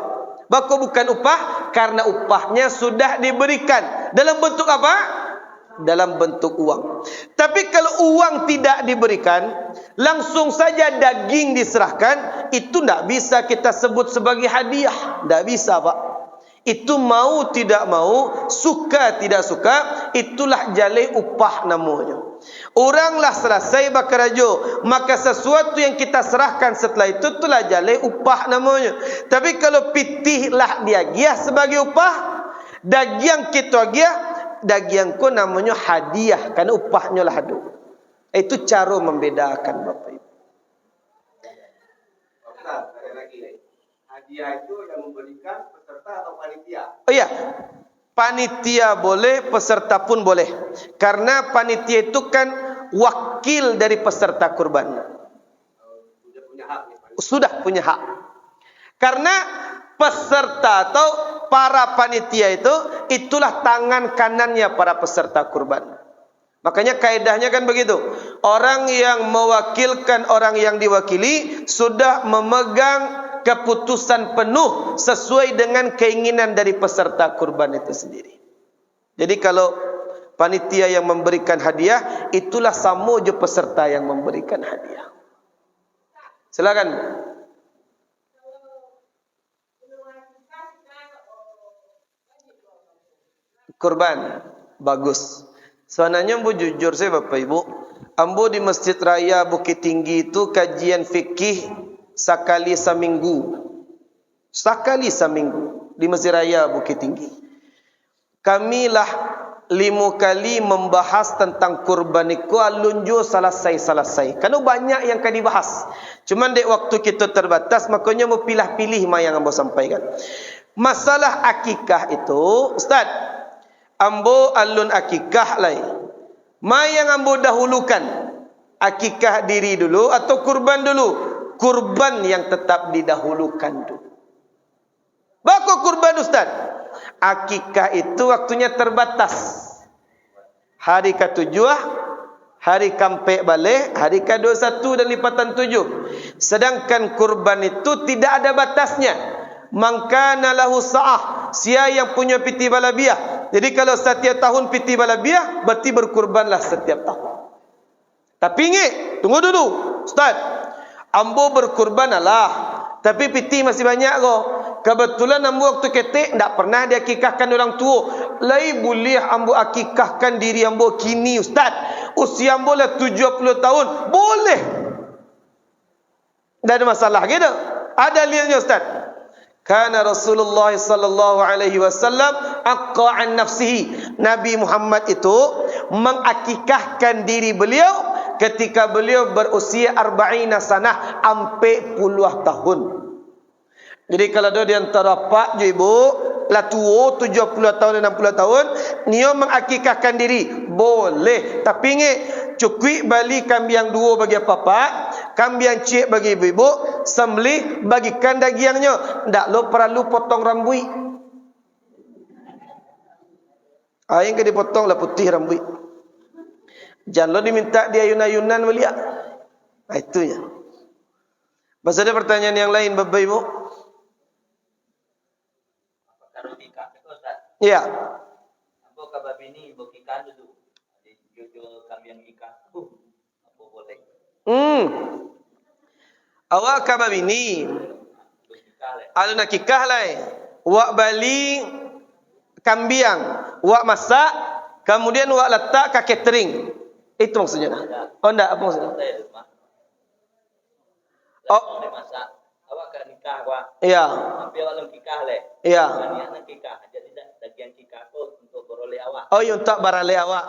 Bako bukan upah karena upahnya sudah diberikan dalam bentuk apa? Dalam bentuk uang. Tapi kalau uang tidak diberikan, langsung saja daging diserahkan, itu tidak bisa kita sebut sebagai hadiah. Tidak bisa, Pak. Itu mau tidak mau, suka tidak suka, itulah jalai upah namanya. Oranglah selesai bekerja, maka sesuatu yang kita serahkan setelah itu, itulah jalai upah namanya. Tapi kalau pitihlah dia giah sebagai upah, daging kita giah, daging ku namanya hadiah, karena upahnya lah hadu. Itu cara membedakan, Bapak Ibu. Ustaz, sekali lagi. Hadiah itu yang memberikan peserta atau panitia? Oh iya, panitia boleh, peserta pun boleh. Karena panitia itu kan wakil dari peserta kurban. Sudah punya hak. Sudah punya hak. Karena peserta atau para panitia itu, itulah tangan kanannya para peserta kurban. Makanya kaedahnya kan begitu. Orang yang mewakilkan orang yang diwakili sudah memegang keputusan penuh sesuai dengan keinginan dari peserta kurban itu sendiri. Jadi kalau panitia yang memberikan hadiah, itulah sama je peserta yang memberikan hadiah. Silakan. Kurban bagus. Sebenarnya ambo jujur saya Bapak Ibu, ambo di Masjid Raya Bukit Tinggi itu kajian fikih sekali seminggu. Sekali seminggu di Masjid Raya Bukit Tinggi. Kamilah 5 kali membahas tentang kurban iku alunjo selesai. Karena banyak yang akan dibahas. Cuman dek waktu kita terbatas, makanya mau pilih-pilih yang ambo sampaikan. Masalah akikah itu, Ustaz, ambo alun akikah lai. Yang ambo dahulukan, akikah diri dulu atau kurban dulu? Kurban yang tetap didahulukan dulu. Bako kurban, Ustaz? Akikah itu waktunya terbatas. Hari ke-7, hari ke-4 balik, hari ke-21 dan lipatan 7. Sedangkan kurban itu tidak ada batasnya. Mangkana lahu sa'ah, sia yang punya piti balabiah. Jadi kalau setiap tahun piti balabiah, berarti berkurbanlah setiap tahun. Tapi ingat, tunggu dulu, Ustaz. Ambo berkurban Allah, tapi piti masih banyak kok. Kebetulan ambo waktu ketik tak pernah diakikahkan orang tua. Lai boleh ambo akikahkan diri ambo kini, Ustaz. Usia ambo lah 70 tahun. Boleh. Tak ada masalah gitu. Ada dalilnya, Ustaz. Kana Rasulullah sallallahu alaihi wasallam aqqa an nafsihi. Nabi Muhammad itu mengakikahkan diri beliau ketika beliau berusia 40 sanah, sampai puluh tahun. Jadi kalau ada di antara pak je ibu lah tua 70 tahun dan 60 tahun, dia mengakikahkan diri, boleh. Tapi ingat, cukup bali kambing 2 bagi papa, kambing cik bagi ibu-ibu, sembelih bagikan dagingnya. Tak lo perlu potong rambut. Yang ke dipotong lah putih rambut. Jangan lo diminta dia ayun-ayunan mulia. Itu ya. Masih ada pertanyaan yang lain, Bapak Ibu? Ya. Ambo kabab ini bukikan dulu. Jojo kambing ikan. Apa boleh? Awak kabab ini alun akikah lah. Wak bali kambing, wak masak, kemudian wak letak ke catering. Itu maksudnya. Oh enggak, apa maksudnya? Oh, masak. Awak kan nikah wa. Iya. Tapi awak lem nikah le. Iya. Niat nak nikah. Jadi daging nikah tu untuk beroleh awak. Oh, untuk beroleh awak.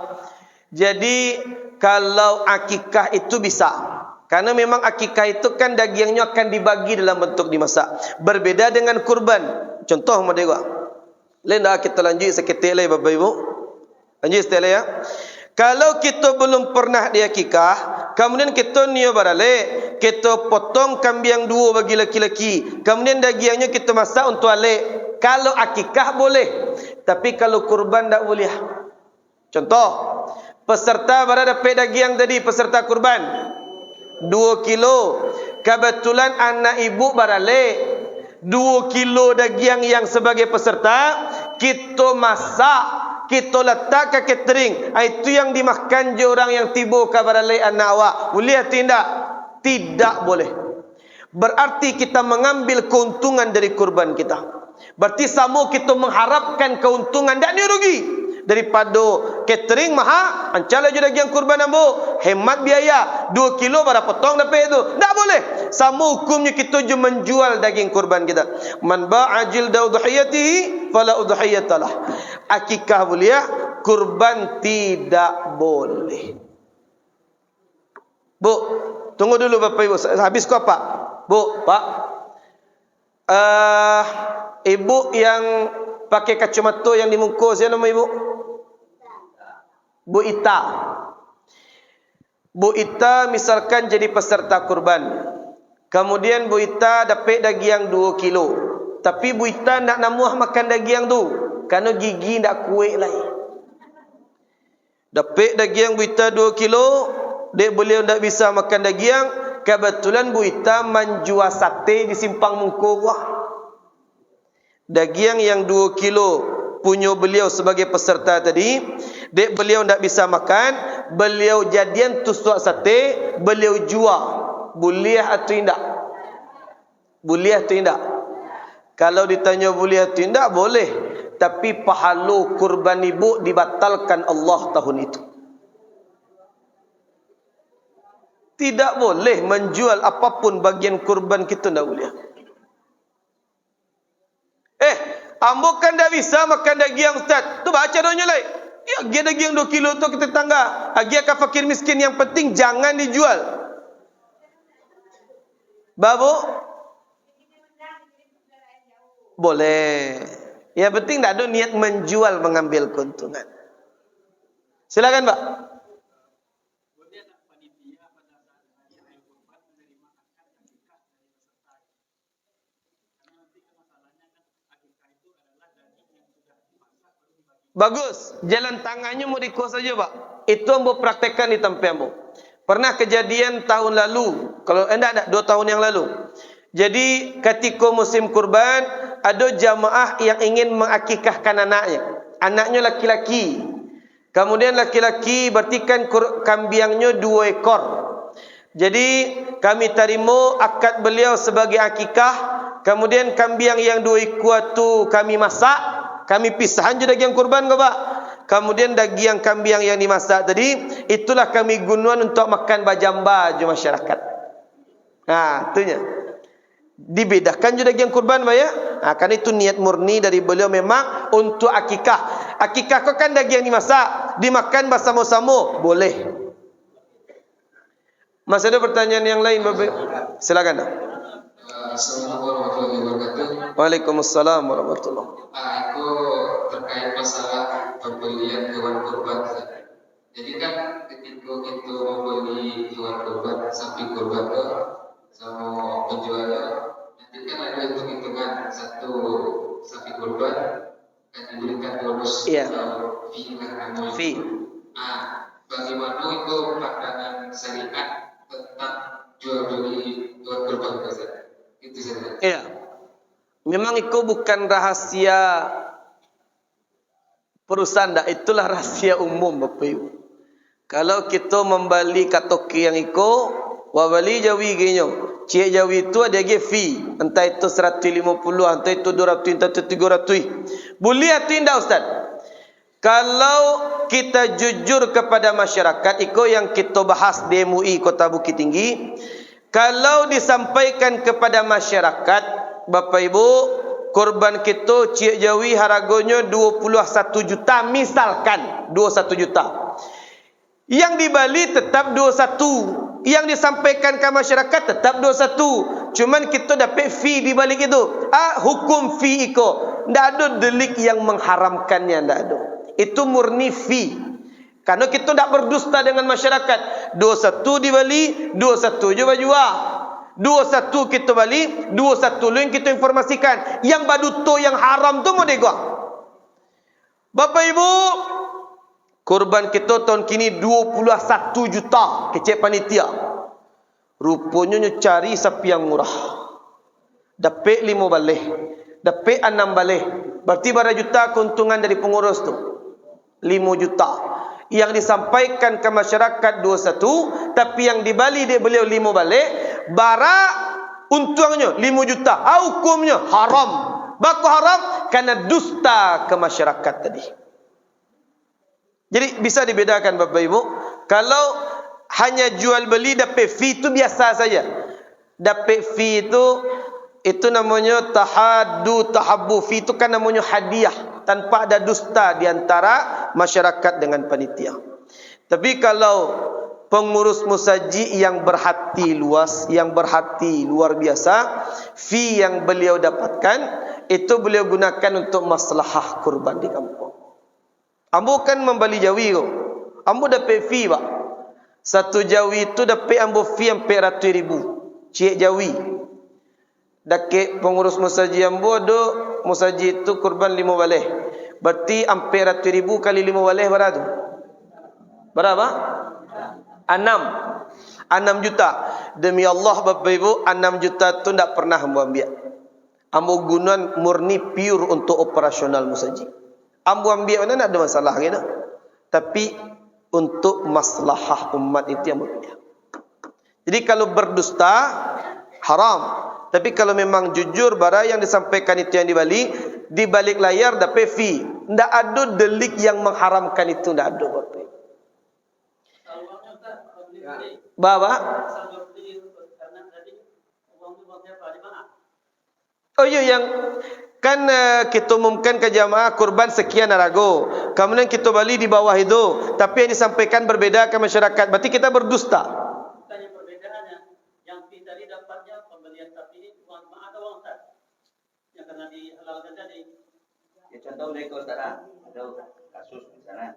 Jadi kalau akikah itu bisa. Karena memang akikah itu kan dagingnya akan dibagi dalam bentuk dimasak. Berbeda dengan kurban. Contoh model gua. Lain dah kita lanjut seketik lagi Bapak Ibu. Lanjut setelah ya. Kalau kita belum pernah diakikah, kemudian kita niat beralih, kita potong kambing 2 bagi laki-laki, kemudian dagingnya kita masak untuk alik. Kalau akikah boleh, tapi kalau kurban tak boleh. Contoh, peserta berada dapat daging tadi, peserta kurban 2 kilo. Kebetulan anak ibu beralih 2 kilo daging yang sebagai peserta, kita masak, kita letak ke catering. Itu yang dimakan je orang yang tiba ke baralai anak awak. Boleh atau tidak? Tidak boleh. Berarti kita mengambil keuntungan dari kurban kita. Berarti sama kita mengharapkan keuntungan. Tak ada rugi. Daripada catering mahal, ancala je daging kurban ambo, hemat biaya 2 kilo pada potong dapat itu. Tak boleh. Sama hukumnya kita je menjual daging kurban kita. Man ba'a jilda udhiyatihi fala udhiyatalah. Akikah boleh, kurban tidak boleh. Bu, tunggu dulu Bapak Ibu. Habis kau Pak? Bu, Pak. Ibu yang pakai kacamata yang dimungkus, siapa nama ibu? Bu Ita. Bu Ita misalkan jadi peserta kurban. Kemudian Bu Ita dapat daging 2 kilo. Tapi Bu Ita nak namuah makan daging tu. Kerana gigi tak kuat lagi. Dapat daging Bu Ita 2 kilo. Dek beliau tak bisa makan daging. Kebetulan Bu Ita menjual sate di simpang Mungkor. Daging yang 2 kilo punya beliau sebagai peserta tadi, dek beliau tak bisa makan, beliau jadian tusuk sate, beliau jual. Boleh atau tidak? Boleh atau tidak? Kalau ditanya boleh atau tidak, boleh. Tapi pahala kurban ibu dibatalkan Allah tahun itu. Tidak boleh menjual apapun bagian kurban kita, tak boleh. Ambo kan dah bisa makan daging Ustaz. Tu baca doanya lain. Ya, dia daging 2 kilo tu kita tangga. Dia akan fakir miskin, yang penting jangan dijual. Babu? Boleh. Yang penting tak ada niat menjual, mengambil keuntungan. Silakan, Pak. Bagus. Jalan tangannya mau dikuas saja, Pak. Itu ambo praktekkan di tempat ambo. Pernah kejadian tahun lalu. Kalau enggak 2 tahun yang lalu. Jadi ketika musim kurban, ada jamaah yang ingin mengakikahkan anaknya. Anaknya laki-laki. Kemudian laki-laki berarti kan kambingnya 2 ekor. Jadi kami terima akad beliau sebagai akikah. Kemudian kambing yang 2 ekor tu kami masak. Kami pisahan je daging kurban ke, Pak. Kemudian daging kambing yang dimasak tadi, itulah kami gunakan untuk makan bajamba je masyarakat. Itunya. Dibedakan je daging kurban, Pak ya. Kan itu niat murni dari beliau memang untuk akikah. Akikah kau kan daging yang dimasak, dimakan bersama-sama, boleh. Masih ada pertanyaan yang lain, Bapak? Silakan. Assalamualaikum warahmatullahi wabarakatuh. Waalaikumsalam warahmatullahi wabarakatuh. Itu terkait masalah pembelian hewan kurban. Jadi kan ketika itu membeli hewan kurban, sapi kurban itu sama penjualnya, nanti kan ada hitung-hitungan satu sapi kurban kan diberikan bonus fee kan namanya. Fee. Bagaimana itu pandangan syariat tentang jual beli hewan kurban itu? Itu saja. Iya. Memang itu bukan rahasia perusahaan, dah. Itulah rahasia umum, Bapak Ibu. Kalau kita membeli katoki yang itu, wabali jawi genyo. Cik jawi itu ada ge fee. Entah itu 150, entah itu 200, entah itu 300. Boleh atau tidak, Ustaz? Kalau kita jujur kepada masyarakat, itu yang kita bahas di MUI Kota Bukit Tinggi. Kalau disampaikan kepada masyarakat, Bapak Ibu, korban kita Cik Jawi harganya 21 juta misalkan, 21 juta. Yang di Bali tetap 21. Yang disampaikan ke masyarakat tetap 21. Cuman kita dapat fee di balik itu. Hukum fee itu. Tidak ada delik yang mengharamkannya, tidak ada. Itu murni fee. Karena kita tidak berdusta dengan masyarakat. 21 di Bali, 21 je berjual. 21 kita balik, 21 lu yang kita informasikan. Yang baduto yang haram tu mau degok. Bapak Ibu, korban kita tahun kini 21 juta kecil panitia. Rupanya cari sapi yang murah. Dapat 5 balik. Dapat 6 balik. Berarti berapa juta keuntungan dari pengurus tu? 5 juta. Yang disampaikan ke masyarakat 21, tapi yang di Bali dia beliau 5 balik, bara untungnya 5 juta. Hukumnya haram. Baku haram karena dusta ke masyarakat tadi. Jadi bisa dibedakan, Bapak Ibu. Kalau hanya jual beli dapat fee itu biasa saja. Dapat fee itu namanya tahaddu tahabbu. Fee itu kan namanya hadiah. Tanpa ada dusta di antara masyarakat dengan panitia. Tapi kalau pengurus musaji yang berhati luas, yang berhati luar biasa, fee yang beliau dapatkan, itu beliau gunakan untuk maslahah kurban di kampung. Ambo kan membeli jawi kok. Ambo dapat fee, Pak. 1 jawi itu dapat ambo fee sampai 100,000. Cik jawi. Dakik pengurus musaji ambo ada musaji itu kurban 5 baleh. Berarti hampir 100,000 kali 5 baleh berapa? Berapa? 6 juta. Demi Allah, Bapak Ibu, 6 juta tu tidak pernah ambo ambil. Ambo gunakan murni pure untuk operasional musaji. Ambo ambil mana ada masalah gitu. Tapi untuk maslahah umat itu yang ambil. Jadi kalau berdusta haram. Tapi kalau memang jujur barang yang disampaikan itu yang di balik layar dapat fee. Tidak ada delik yang mengharamkan itu, tidak ada, Bapak. Bapak? Oh iya, yang Kan kita umumkan ke jamaah kurban sekian arago. Kemudian kita beli di bawah itu. Tapi yang disampaikan berbeda ke masyarakat. Berarti kita berdusta. Tanya perbedaannya. Yang fee tadi dapatnya pembelian sapi ini uang ada uang tak? Yang karena dihalalkan tadi. Ya contoh mereka Ustaz, ada kasus misalnya.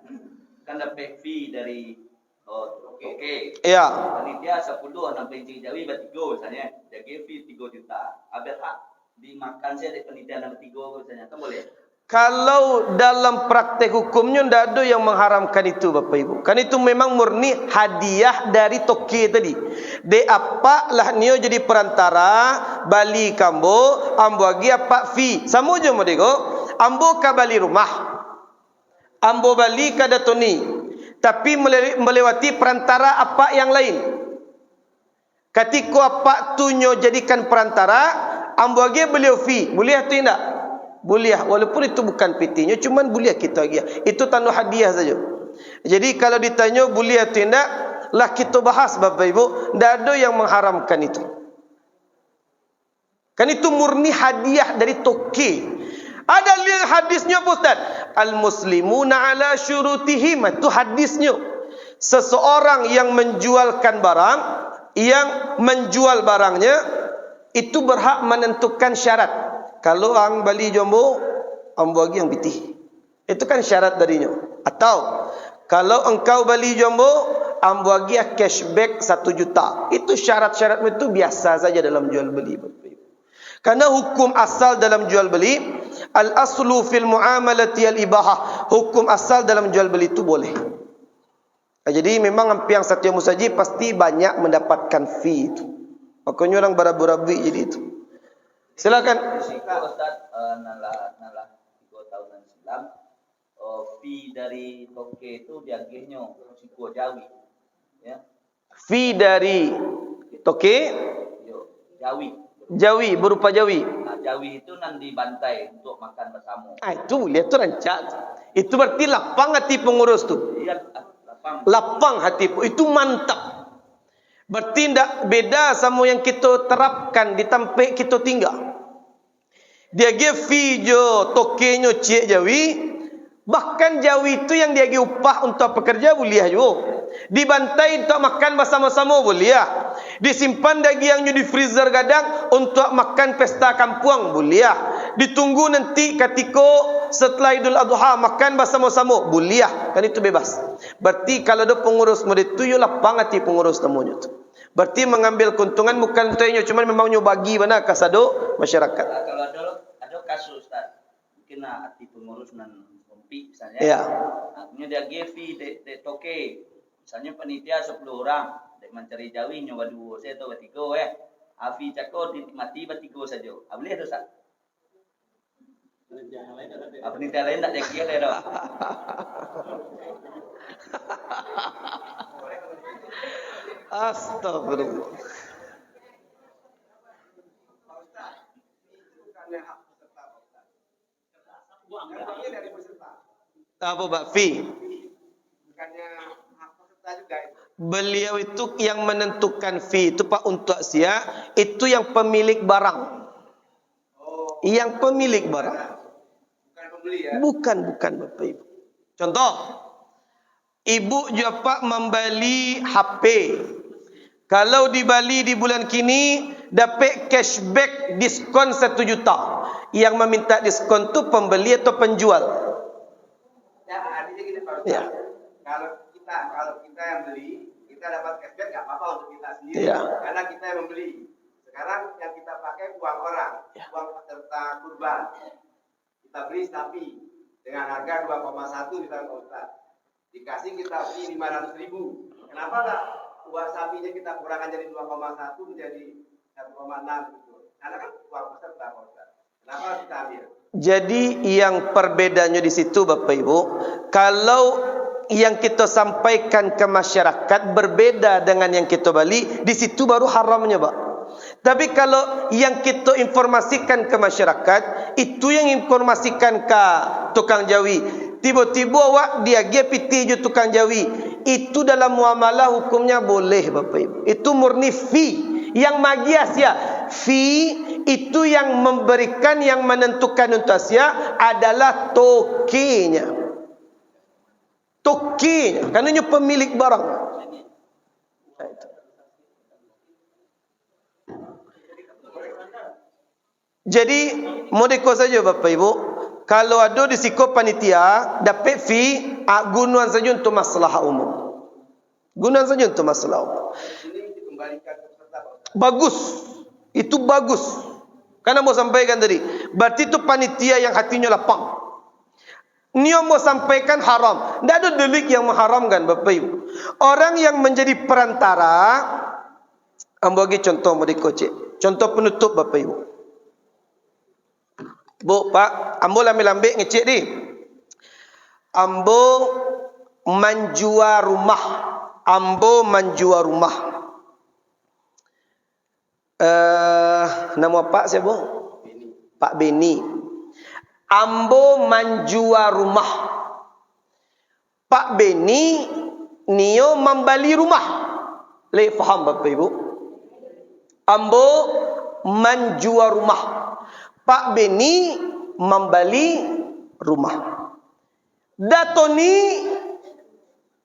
Kan dapat fee dari oke. Ya. Panitia 10 anak pencing Jawi bertiga misalnya. Jadi fee 3 juta. Ada hak dimakan saya di panitia nomor 3 misalnya. Kan boleh? Kalau dalam praktek hukumnya tidak ada yang mengharamkan itu Bapak Ibu. Kan itu memang murni hadiah dari toke tadi. De apa lah nio jadi perantara bali kambo ambo agi apa fee. Sama je mo dego. Ambo ka bali rumah. Ambo bali ka datoni. Tapi melewati perantara apa yang lain. Ketika apa tunyo jadikan perantara, ambo agi beliau fee. Boleh atau tidak? Boleh, walaupun itu bukan PT-nya, cuman boleh kita lagi. Itu tanda hadiah saja. Jadi kalau ditanya boleh atau tidak, lah kita bahas Bapak Ibu, tidak ada yang mengharamkan itu. Kan itu murni hadiah dari toke. Ada lihat hadisnya Ustaz. Al-muslimuna ala syurutihim. Itu hadisnya. Seseorang yang menjualkan barang, yang menjual barangnya, itu berhak menentukan syarat. Kalau ang bali jombo, ambo lagi yang bitih. Itu kan syarat darinya. Atau kalau engkau bali jombo, ambo lagi cashback 1 juta. Itu syarat-syarat itu biasa saja dalam jual beli. Karena hukum asal dalam jual beli, al-aslu fil muamalati al-ibahah. Hukum asal dalam jual beli itu boleh. Jadi memang yang Satya Musaji pasti banyak mendapatkan fee itu. Makanya orang berabu-rabu jadi itu. Silakan. Jika Ustaz nalah 3 tahunan silam, fee dari toke itu diagihnya siko Jawi. Ya. Fee dari toke Jawi berupa Jawi. Nah, Jawi itu nanti dibantai untuk makan bersama. Itu lihat tu rancak. Itu berarti lapang hati pengurus tu. Iya, lapang hati itu mantap. Berarti tidak beda sama yang kita terapkan di tempat kita tinggal. Dia give fee jo tokenyo cik Jawi. Bahkan Jawi itu yang dia give upah untuk pekerja boleh jo. Dibantai untuk makan bersama-sama boleh. Disimpan dagingnya di freezer gadang untuk makan pesta kampung boleh. Ditunggu nanti ketika setelah Idul Adha makan bersama-sama boleh. Kan itu bebas. Berarti kalau ada pengurus murid tu yo lapang hati pengurus tamunya tu. Berarti mengambil keuntungan bukan untuknya, cuma memang nyo bagi mana kasado masyarakat. Kalau ada kasus Ustaz, mungkin hati pengurus nan kompi misalnya. Ya. Akhirnya dia give fee de toke. Misalnya panitia 10 orang, dek mencari Jawi nyoba 2 saya atau 3 ya. Afi cakor mati bertiga saja. Boleh tu Ustaz? Panitia lain tak jaga dia dah. Astagfirullah. Apa Pak fee? Bukannya hak peserta juga itu. Beliau itu yang menentukan fee itu Pak untuk sia, itu yang pemilik barang. Oh, Yang pemilik barang. bukan pembeli ya. Bukan Bapak Ibu. Contoh, ibu juga Pak membeli HP. Kalau di Bali di bulan kini dapat cashback diskon 1 juta. Yang meminta diskon tu pembeli atau penjual? Ya, artinya gini Pak Ustaz. Ya. Kalau kita yang beli, kita dapat cashback nggak apa-apa untuk kita sendiri. Ya. Karena kita yang membeli. Sekarang yang kita pakai uang orang, uang peserta kurban. Kita beli sapi dengan harga 2,1 misalnya Pak Ustaz. Dikasih kita fee 500.000. Kenapa nggak uang sapinya kita kurangkan jadi 2,1 menjadi 1,6 gitu? Karena kan uang peserta Pak Ustaz. Kenapa harus kita ambil? Jadi yang perbedaannya di situ Bapak Ibu, kalau yang kita sampaikan ke masyarakat berbeda dengan yang kita beli, di situ baru haramnya Pak. Tapi kalau yang kita informasikan ke masyarakat, itu yang informasikan ke tukang Jawi. Tiba-tiba awak dia GPT je tukang Jawi. Itu dalam muamalah hukumnya boleh Bapak Ibu. Itu murni fee. Yang magias ya. fee itu yang memberikan, yang menentukan untuk Asia adalah tokenya. Tokenya, karena pemilik barang. Jadi modeko saja Bapak Ibu. Kalau ada di siko panitia dapat fee, gunakan saja untuk masalah umum. Gunakan saja untuk masalah umum. Bagus. Itu bagus. Karena mau sampaikan tadi, berarti itu panitia yang hatinya lapang. Dia mau sampaikan haram. Tidak ada delik yang mengharamkan Bapak Ibu. Orang yang menjadi perantara, ambo bagi contoh modeko cik. Contoh penutup Bapak Ibu. Bu, Pak, ambo lambe-lambe ngecek di. Ambo menjual rumah. Ambo menjual rumah. Nama Pak siapa? Pak Beni. Ambo menjual rumah. Pak Beni nio membeli rumah. Le faham Bapak Ibu? Ambo menjual rumah. Pak Beni membeli rumah. Datoni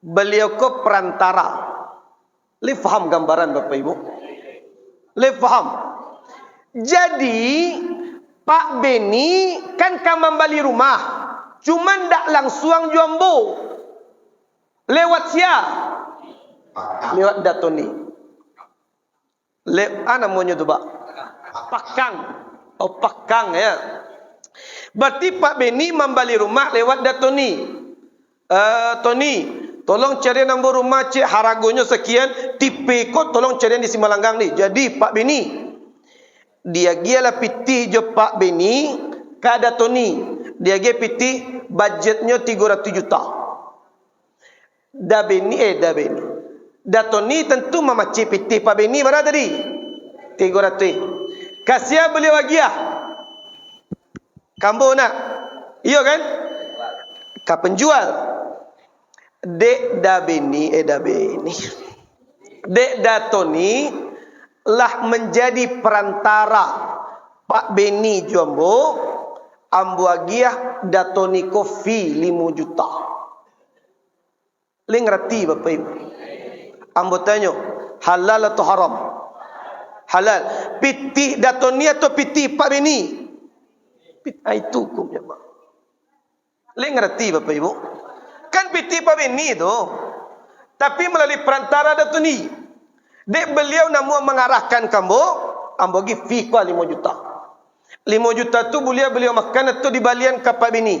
beliau ke perantara. Le faham gambaran Bapak Ibu? Le faham. Jadi Pak Beni kan membeli rumah. Cuman tak langsung jombo. Lewat siapa? Lewat Datoni. Ana namanya tu Pak? Pakang. Oh Pakang ya. Berarti Pak Beni membeli rumah lewat Datoni. Tony, tolong cari nombor rumah cik haragonya sekian, tipe kod tolong cari di Simalanggang ni. Jadi Pak Beni, dia gialah piti jo Pak Beni kada Tony. Dia gia piti budgetnya 300 juta. Da Beni. Tony tentu memaci piti Pak Beni berapa tadi? 300. Kasih beliau agia. Kambo nak? Iya kan? Ka penjual. Dek da Beni. Dek da Tony lah menjadi perantara Pak Beni jombo, ambu agiah da Tony kofi 5 juta. Le ngerti Bapak Ibu? Ambo tanya, halal atau haram? Halal. Piti da Tony atau piti Pak Beni? Itu hukumnya Pak. Le ngerti Bapak Ibu? Kan piti Pak Beni tu, tapi melalui perantara da Tony. Dek beliau namun mengarahkan kamu, ambo gi fee kwa 5 juta. 5 juta tu beliau makan atau di balian ke Pak Beni?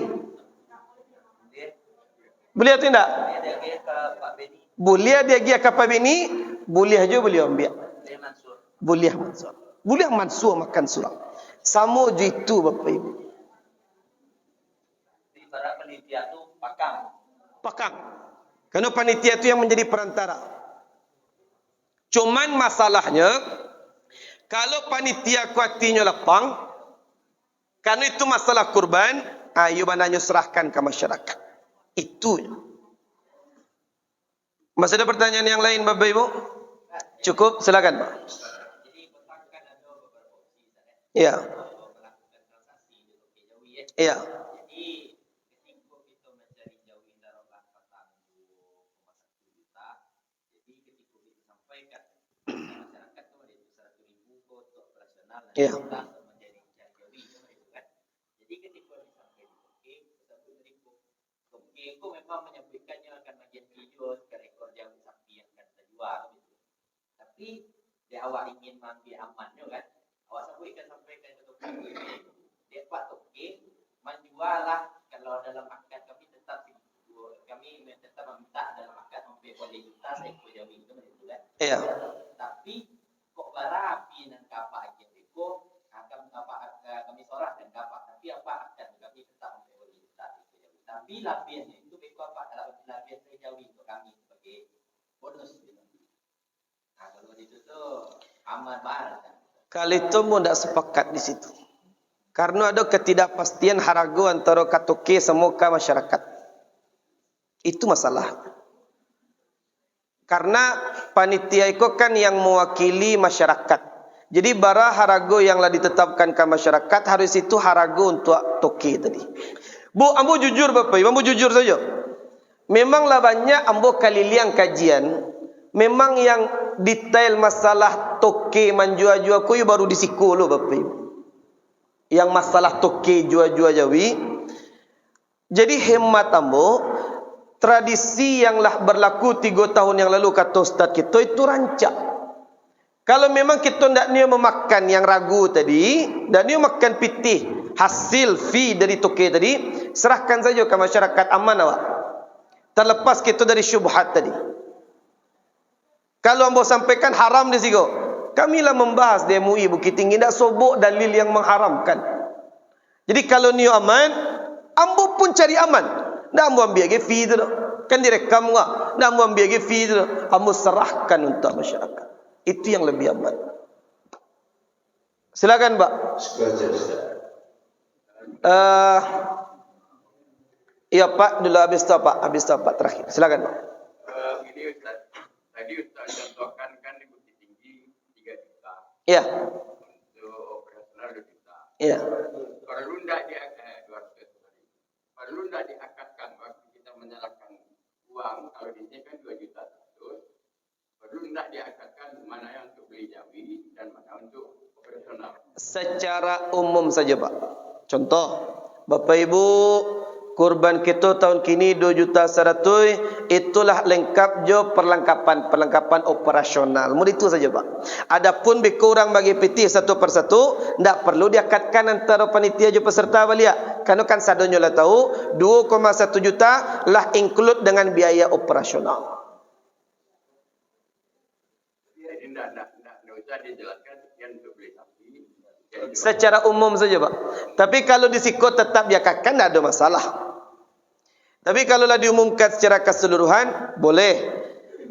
Beliau tidak? Boleh dia gi ke Pak Beni, boleh aja beliau ambil. Boleh Mansur. Boleh Mansur makan surang. Sama je itu Bapak Ibu. Di para panitia tu pakang. Karena panitia itu yang menjadi perantara. Cuman masalahnya, kalau panitia kuatinya lapang, karena itu masalah kurban, ayo bananya serahkan ke masyarakat. Itu. Masih ada pertanyaan yang lain Bapak Ibu? Cukup, silakan Pak. Ya. Iya. Ya. Jadi ketika itu memang menyampaikannya akan bagian video ke rekor jauh sapi yang akan kita jual. Tapi di awal ingin mandi aman juga kan. Awak sahaja kan sampaikan ke Toki ini. Dia Pak Toki menjual lah kalau dalam akad kami tetap meminta dalam akad sampai boleh juta saya jauh itu kan. Iya. Tapi kok barapi dan kapak aja itu akan kami sorak dan kapak. Tapi apa akan kami tetap sampai boleh juta itu jauh. Tapi lapiannya itu apa adalah lapian terjauh untuk kami sebagai bonus. Nah kalau itu tuh aman banget. Kali itu mau tidak sepakat di situ. Karena ada ketidakpastian harga antara katoke sama ke masyarakat. Itu masalah. Karena panitia itu kan yang mewakili masyarakat. Jadi bara harago yang lah ditetapkan ke masyarakat harus itu harago untuk toke tadi. Bu, ambo jujur Bapak Ibu, ambo jujur saja. Memanglah banyak ambo kali liang kajian, memang yang detail masalah toke manjua-jua kuy baru disiko lo Bapak Ibu. Yang masalah toke jua-jua jawi. Jadi hemat ambo, tradisi yang lah berlaku 3 tahun yang lalu kata Ustaz kita itu rancak. Kalau memang kita tidak niat memakan yang ragu tadi, tidak niat makan pitih hasil fi dari toke tadi, serahkan saja ke masyarakat, aman awak. Terlepas kita dari syubhat tadi. Kalau ambo sampaikan haram di situ, kamilah membahas di MUI Bukit Tinggi tidak sobok dalil yang mengharamkan. Jadi kalau niat aman, ambo pun cari aman. Tidak ambo ambil ke fi tu, kan direkam enggak? Tidak ambo ambil ke fi tu, ambo serahkan untuk masyarakat. Itu yang lebih aman. Silakan, Pak. Iya Pak, dulu habis tu Pak, terakhir. Silakan Pak. Ini Ustaz, tadi Ustaz contohkan kan di Bukit Tinggi 3 juta. Iya. Untuk operasional 2 juta. Iya. Perlu enggak perlu enggak diakadkan waktu kita menyalahkan uang, kalau di sini kan 2 juta 100. Perlu enggak diakadkan mana yang untuk beli jawi dan mana untuk operasional? Secara umum saja Pak. Contoh, Bapak Ibu, kurban kita tahun kini 2 juta 100, itulah lengkap jo perlengkapan operasional. Mudi itu saja Pak. Adapun kurang bagi PT satu persatu, tidak perlu diakadkan antara panitia jo peserta balia. Karena kan sadonyo lah tahu 2,1 juta lah include dengan biaya operasional. Jadi tidak usah dijelaskan sekian untuk beli sapi. Secara umum saja Pak. Tapi kalau disiko tetap diakadkan, tidak ada masalah. Tapi kalau lah diumumkan secara keseluruhan, boleh.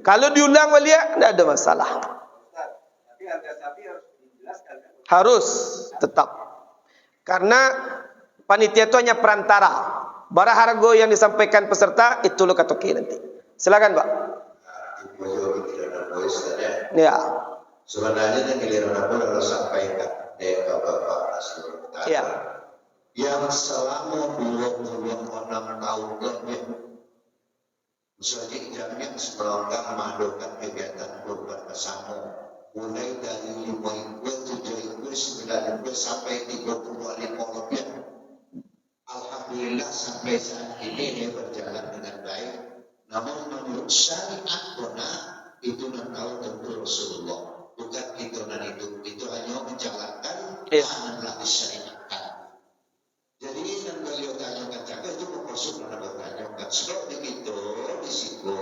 Kalau diulang walia, tidak ada masalah. Tapi harga sapi harus dijelaskan. Harus, tetap. Karena panitia itu hanya perantara. Bara harga yang disampaikan peserta, itu lo katoki nanti. Silakan Pak. Ya. Sebenarnya yang giliran aku harus sampaikan Bapak Nasrul. Ya. Yang selama 26 tahun lebih Musyadik Jamiah melonggar melakukan kegiatan kurban bersama mulai dari 5.000, 7.000, 9.000 sampai 35 lebih. Alhamdulillah sampai saat ini dia berjalan dengan baik. Namun menurut syariat itu tahu tentu Rasulullah. Bukan itu hanya menjalankan yang telah disyariatkan. Jadi yang beliau tanyakan jaga itu maksud mana bertanyakan. Sebab begitu di situ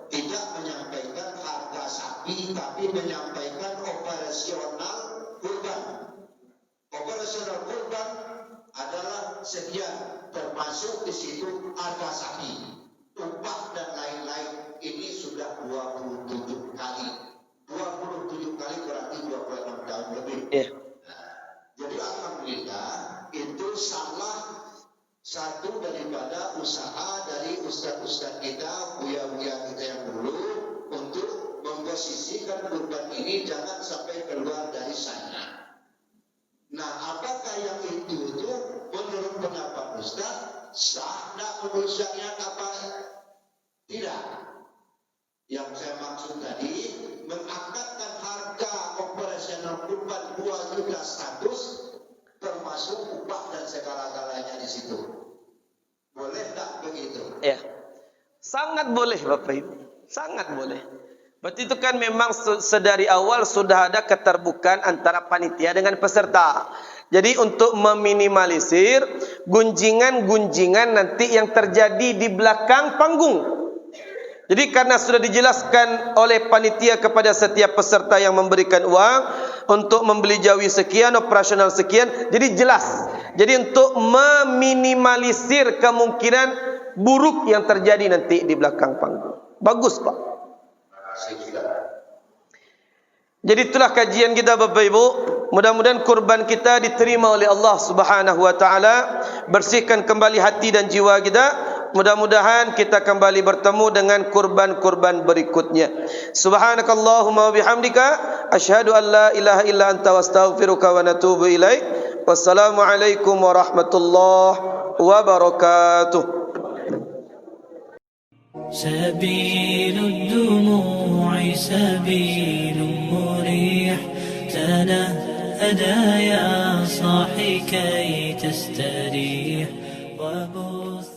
tidak menyampaikan harga sapi, tapi menyampaikan operasional kurban. Operasional kurban adalah sekian, termasuk di situ harga sapi, upah dan lain-lain. Ini sudah 27 kali. 27 kali berarti 26 tahun lebih. Jadi alhamdulillah itu salah satu daripada usaha dari ustaz-ustaz kita, buya-buya kita yang dulu untuk memposisikan kurban ini jangan sampai keluar dari sana. Nah, apakah yang itu menurut pendapat ustaz sah? Tidak menurut syariat apa? Tidak. Yang saya maksud tadi mengangkatkan harga operasional kurban 2 juta status termasuk upah dan segala-galanya di situ. Boleh tak begitu? Ya. Sangat boleh Bapak Ibu. Sangat boleh. Berarti itu kan memang sedari awal sudah ada keterbukaan antara panitia dengan peserta. Jadi untuk meminimalisir gunjingan-gunjingan nanti yang terjadi di belakang panggung. Jadi karena sudah dijelaskan oleh panitia kepada setiap peserta yang memberikan uang untuk membeli jawi sekian, operasional sekian, jadi jelas. Jadi untuk meminimalisir kemungkinan buruk yang terjadi nanti di belakang panggung. Bagus Pak. Jadi itulah kajian kita Bapak Ibu. Mudah-mudahan kurban kita diterima oleh Allah Subhanahu wa taala, bersihkan kembali hati dan jiwa kita. Mudah-mudahan kita kembali bertemu dengan kurban-kurban berikutnya. Subhanakallahumma wa bihamdika Asyhadu an la ilaha illa anta wastaghfiruka wa natubu ilaik. Wassalamualaikum warahmatullahi wabarakatuh. سبيل الدموع سبيل مريح تنهدى يا صاحي كي تستريح وبث